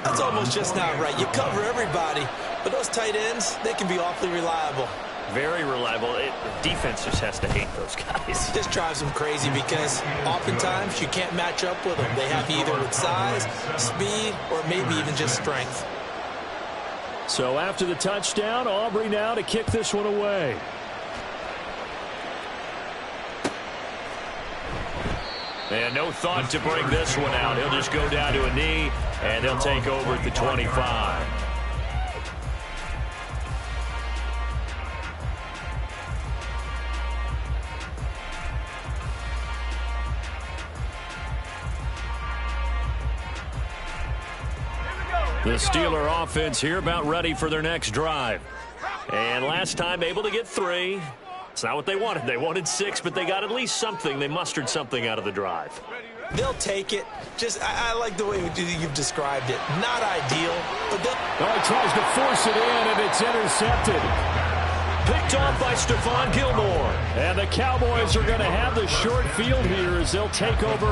That's almost just not right. You cover everybody, but those tight ends, they can be awfully reliable. Very reliable. The defense just has to hate those guys. This drives them crazy because oftentimes you can't match up with them. They have either with size, speed, or maybe even just strength. So after the touchdown, Aubrey now to kick this one away. And no thought to bring this one out. He'll just go down to a knee, and they'll take over at the 25. The Steeler offense here about ready for their next drive. And last time able to get 3. It's not what they wanted. They wanted 6, but they got at least something. They mustered something out of the drive. They'll take it. I like the way you've described it. Not ideal, but they'll... Oh, he tries to force it in, and it's intercepted. Picked off by Stephon Gilmore. And the Cowboys are going to have the short field here as they'll take over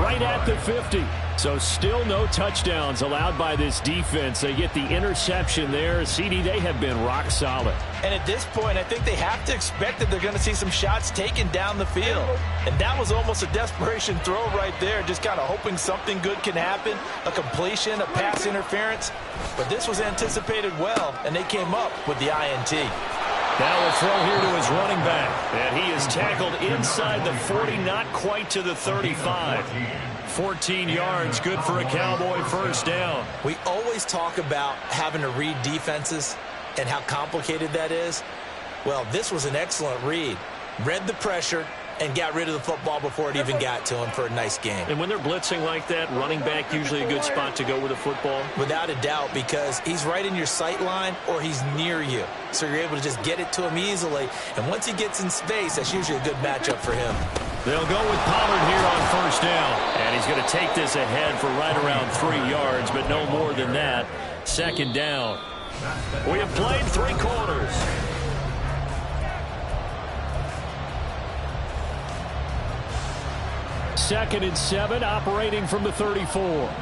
right at the 50. So still no touchdowns allowed by this defense. They get the interception there. CD, they have been rock solid. And at this point, I think they have to expect that they're going to see some shots taken down the field. And that was almost a desperation throw right there, just kind of hoping something good can happen, a completion, a pass interference. But this was anticipated well, and they came up with the INT. Now a throw here to his running back. And he is tackled inside the 40, not quite to the 35. 14 yards, good for a Cowboy first down. We always talk about having to read defenses and how complicated that is. Well, this was an excellent read. Read the pressure and got rid of the football before it even got to him for a nice game. And when they're blitzing like that, running back usually a good spot to go with the football? Without a doubt, because he's right in your sight line or he's near you. So you're able to just get it to him easily. And once he gets in space, that's usually a good matchup for him. They'll go with Pollard here on first down. And he's going to take this ahead for right around 3 yards, but no more than that. Second down. We have played 3 quarters. Second and 7, operating from the 34.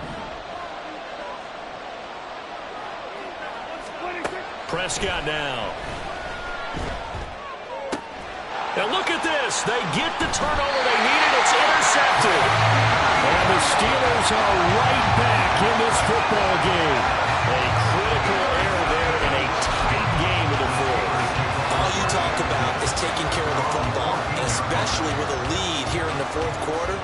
Prescott now. Now look at this. They get the turnover they needed. It's intercepted. And the Steelers are right back in this football game. A critical error there in a tight game of the fourth. All you talk about is taking care of the football, and especially with a lead here in the fourth quarter.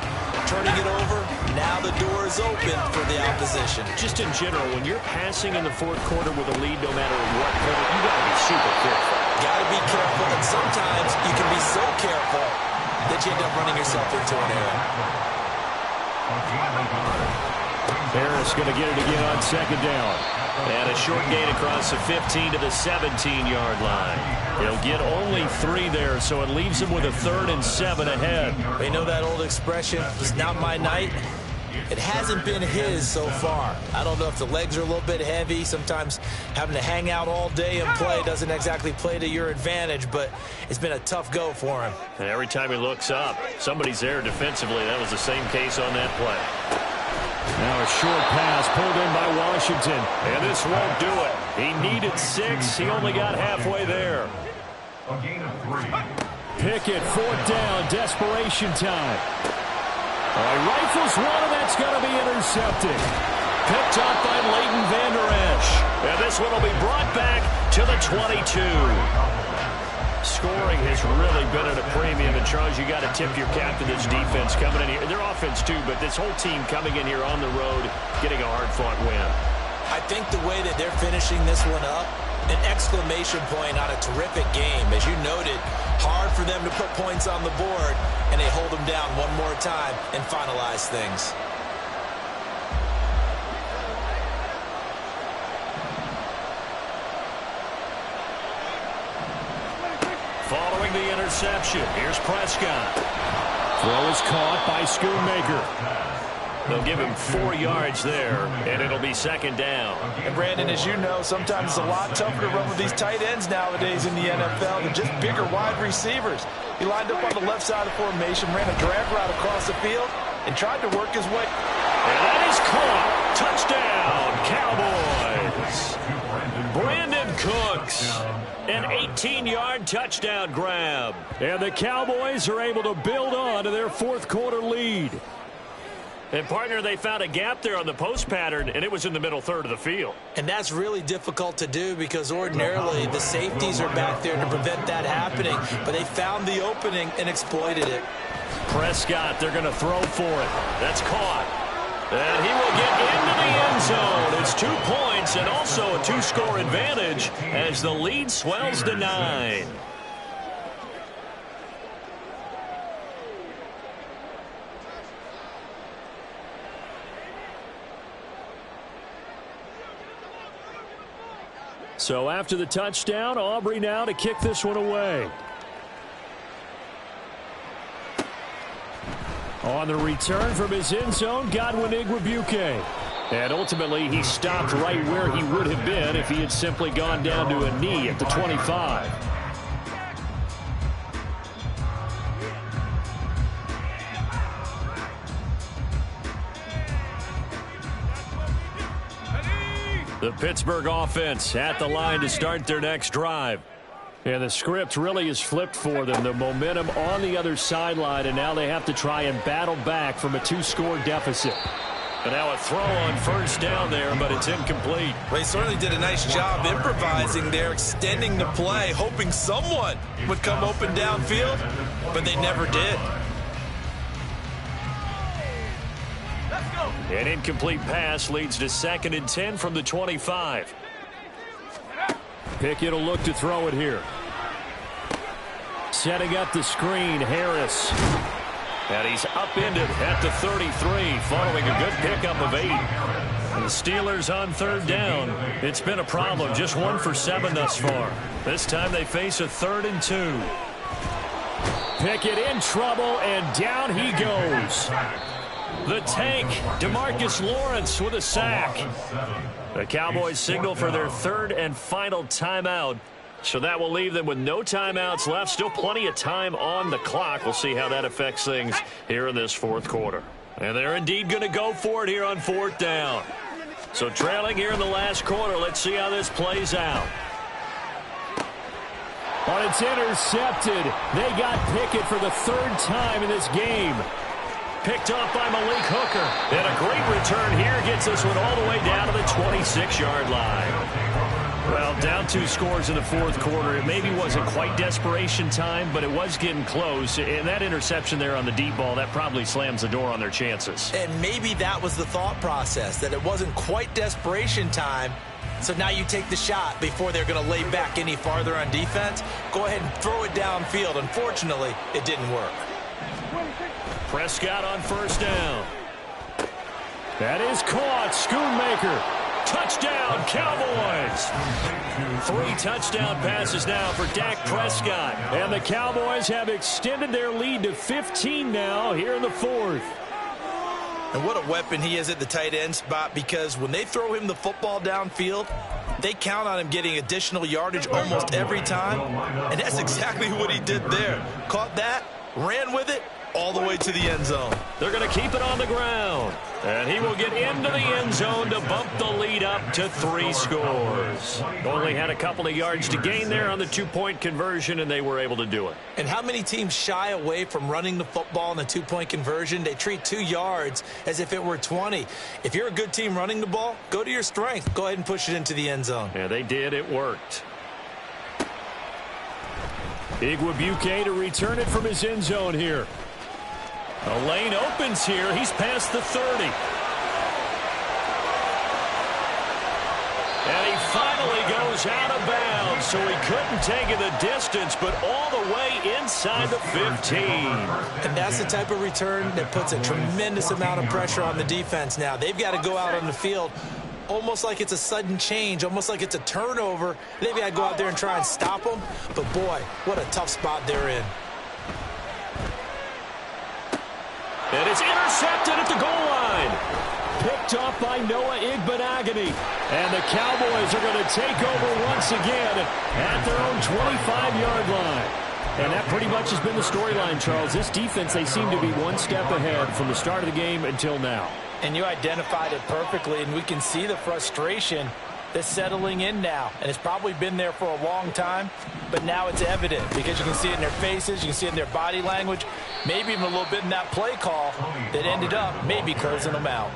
Turning it over, now the door is open for the opposition. Just in general, when you're passing in the fourth quarter with a lead, no matter what point, you got to be super careful. Got to be careful, and sometimes you can be so careful that you end up running yourself into an error. Harris going to get it again on second down. And a short gain across the 15 to the 17-yard line. He'll get only 3 there, so it leaves him with a 3rd and 7 ahead. You know that old expression, it's not my night? It hasn't been his so far. I don't know if the legs are a little bit heavy. Sometimes having to hang out all day and play doesn't exactly play to your advantage, but it's been a tough go for him. And every time he looks up, somebody's there defensively. That was the same case on that play. Now a short pass pulled in by Washington. And this won't do it. He needed 6. He only got halfway there. A gain of 3. Pickett, 4th down, desperation time. Rifles one, and that's going to be intercepted. Picked up by Leighton Vander Esch. And this one will be brought back to the 22. Scoring has really been at a premium. And, Charles, you got to tip your cap to this defense coming in here. Their offense, too, but this whole team coming in here on the road, getting a hard-fought win. I think the way that they're finishing this one up, an exclamation point on a terrific game. As you noted, hard for them to put points on the board, and they hold them down one more time and finalize things. Following the interception, here's Prescott. Throw is caught by Schoonmaker. They'll give him 4 yards there, and it'll be second down. And, Brandon, as you know, sometimes it's a lot tougher to run with these tight ends nowadays in the NFL than just bigger wide receivers. He lined up on the left side of formation, ran a drag route across the field, and tried to work his way. And that is caught. Touchdown, Cowboys. Brandon Cooks. An 18-yard touchdown grab. And the Cowboys are able to build on to their fourth quarter lead. And, partner, they found a gap there on the post pattern, and it was in the middle third of the field. And that's really difficult to do because ordinarily the safeties are back there to prevent that happening. But they found the opening and exploited it. Prescott, they're going to throw for it. That's caught. And he will get into the end zone. It's 2 points and also a 2-score advantage as the lead swells to 9. So after the touchdown, Aubrey now to kick this one away. On the return from his end zone, Godwin Igwebuike. And ultimately, he stopped right where he would have been if he had simply gone down to a knee at the 25. The Pittsburgh offense at the line to start their next drive. And the script really is flipped for them. The momentum on the other sideline, and now they have to try and battle back from a 2-score deficit. And now a throw on first down there, but it's incomplete. Well, he certainly did a nice job improvising there, extending the play, hoping someone would come open downfield, but they never did. An incomplete pass leads to 2nd and 10 from the 25. Pickett will look to throw it here. Setting up the screen, Harris. And he's upended at the 33, following a good pickup of 8. And the Steelers on 3rd down. It's been a problem, just 1 for 7 thus far. This time they face a 3rd and 2. Pickett in trouble, and down he goes. The tank, DeMarcus Lawrence with a sack. The Cowboys signal for their 3rd and final timeout. So that will leave them with no timeouts left. Still plenty of time on the clock. We'll see how that affects things here in this 4th quarter. And they're indeed going to go for it here on 4th down. So trailing here in the last quarter. Let's see how this plays out. But it's intercepted. They got Pickett for the 3rd time in this game. Picked off by Malik Hooker. And a great return here gets this one all the way down to the 26-yard line. Well, down 2 scores in the 4th quarter. It maybe wasn't quite desperation time, but it was getting close. And that interception there on the deep ball, that probably slams the door on their chances. And maybe that was the thought process, that it wasn't quite desperation time. So now you take the shot before they're going to lay back any farther on defense. Go ahead and throw it downfield. Unfortunately, it didn't work. Prescott on 1st down. That is caught. Schoonmaker. Touchdown, Cowboys. 3 touchdown passes now for Dak Prescott. And the Cowboys have extended their lead to 15 now here in the 4th. And what a weapon he is at the tight end spot, because when they throw him the football downfield, they count on him getting additional yardage almost every time. And that's exactly what he did there. Caught that, ran with it, all the way to the end zone. They're going to keep it on the ground. And he will get into the end zone to bump the lead up to 3 scores. Only had a couple of yards to gain there on the 2-point conversion, and they were able to do it. And how many teams shy away from running the football in the 2-point conversion? They treat 2 yards as if it were 20. If you're a good team running the ball, go to your strength. Go ahead and push it into the end zone. Yeah, they did. It worked. Igwebuike to return it from his end zone here. A lane opens here. He's past the 30. And he finally goes out of bounds, so he couldn't take it the distance, but all the way inside the 15. And that's the type of return that puts a tremendous amount of pressure on the defense now. They've got to go out on the field almost like it's a sudden change, almost like it's a turnover. They've got to go out there and try and stop them. But, boy, what a tough spot they're in. And it's intercepted at the goal line. Picked off by Noah Igbinoghene. And the Cowboys are going to take over once again at their own 25-yard line. And that pretty much has been the storyline, Charles. This defense, they seem to be one step ahead from the start of the game until now. And you identified it perfectly, and we can see the frustration that's settling in now. And it's probably been there for a long time, but now it's evident because you can see it in their faces, you can see it in their body language, maybe even a little bit in that play call that ended up maybe closing them out.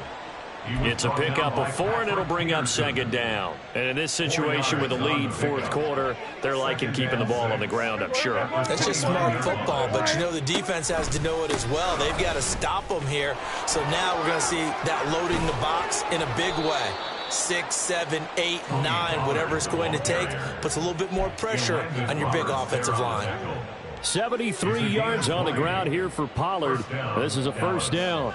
It's a pickup of 4, and it'll bring up 2nd down. And in this situation with a lead 4th quarter, they're liking keeping the ball on the ground, I'm sure. That's just smart football, but you know the defense has to know it as well. They've got to stop them here. So now we're going to see that loading the box in a big way. 6, 7, 8, 9, whatever it's going to take, puts a little bit more pressure on your big offensive line. 73 yards on the ground here for Pollard. This is a 1st down.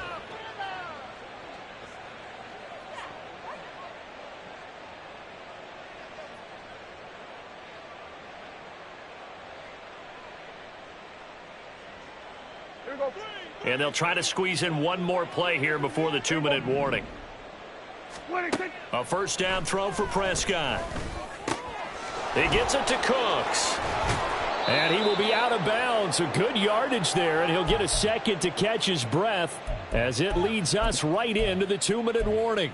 And they'll try to squeeze in one more play here before the 2-minute warning. A first down throw for Prescott. He gets it to Cooks. And he will be out of bounds. A good yardage there, and he'll get a second to catch his breath as it leads us right into the 2-minute warning.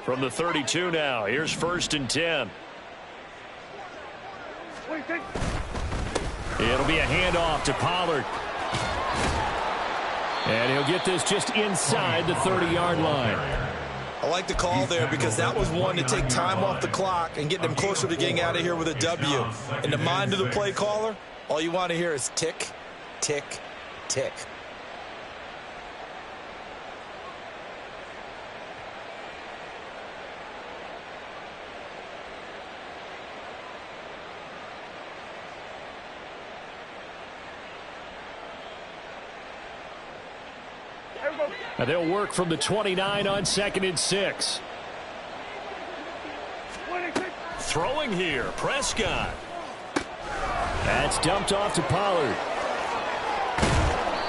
From the 32 now, here's 1st and 10. It'll be a handoff to Pollard. And he'll get this just inside the 30-yard line. I like the call there because that was one to take time off the clock and get them closer to getting out of here with a W. In the mind of the play caller, all you want to hear is tick, tick, tick. And they'll work from the 29 on 2nd and 6. Throwing here, Prescott. That's dumped off to Pollard.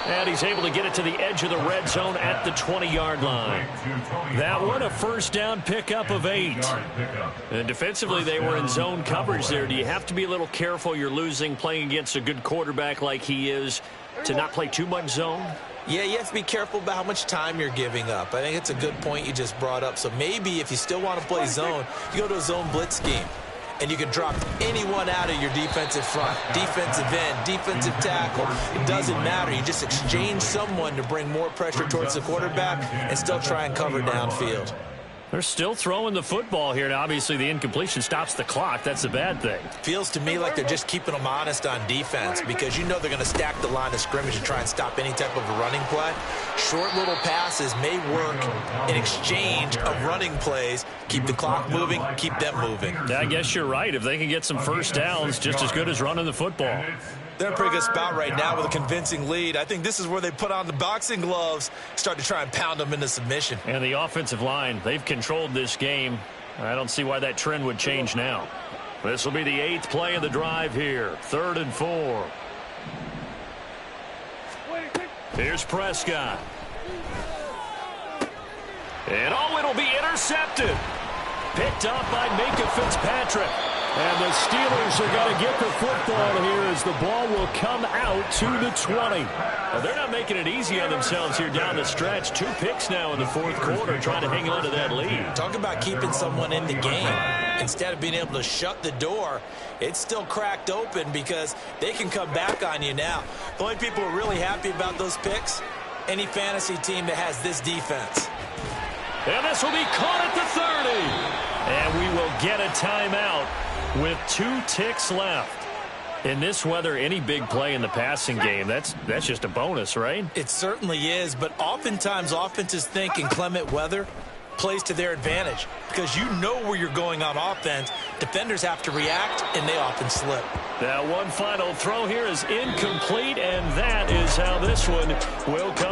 And he's able to get it to the edge of the red zone at the 20-yard line. That one, a first down pickup of 8. And defensively, they were in zone coverage there. Do you have to be a little careful? You're losing playing against a good quarterback like he is to not play too much zone? Yeah, you have to be careful about how much time you're giving up. I think it's a good point you just brought up. So maybe if you still want to play zone, you go to a zone blitz scheme. And you can drop anyone out of your defensive front, defensive end, defensive tackle. It doesn't matter. You just exchange someone to bring more pressure towards the quarterback and still try and cover downfield. They're still throwing the football here, and obviously the incompletion stops the clock. That's a bad thing. Feels to me like they're just keeping them honest on defense because you know they're going to stack the line of scrimmage and try and stop any type of a running play. Short little passes may work in exchange of running plays. Keep the clock moving, keep them moving. Yeah, I guess you're right. If they can get some first downs, just as good as running the football. They're in a pretty good spot right now with a convincing lead. I think this is where they put on the boxing gloves, start to try and pound them into submission. And the offensive line, they've controlled this game. I don't see why that trend would change now. This will be the 8th play of the drive here. 3rd and 4. Here's Prescott. And it'll be intercepted. Picked up by Minkah Fitzpatrick. And the Steelers are going to get the football here as the ball will come out to the 20. Well, they're not making it easy on themselves here down the stretch. 2 picks now in the 4th quarter trying to hang on to that lead. Talk about keeping someone in the game. Instead of being able to shut the door, it's still cracked open because they can come back on you now. The only people who are really happy about those picks, any fantasy team that has this defense. And this will be caught at the 30. And we will get a timeout with 2 ticks left. In this weather, any big play in the passing game, that's just a bonus, right? It certainly is, but oftentimes offenses think in clement weather plays to their advantage because you know where you're going on offense. Defenders have to react, and they often slip. That one final throw here is incomplete, and that is how this one will come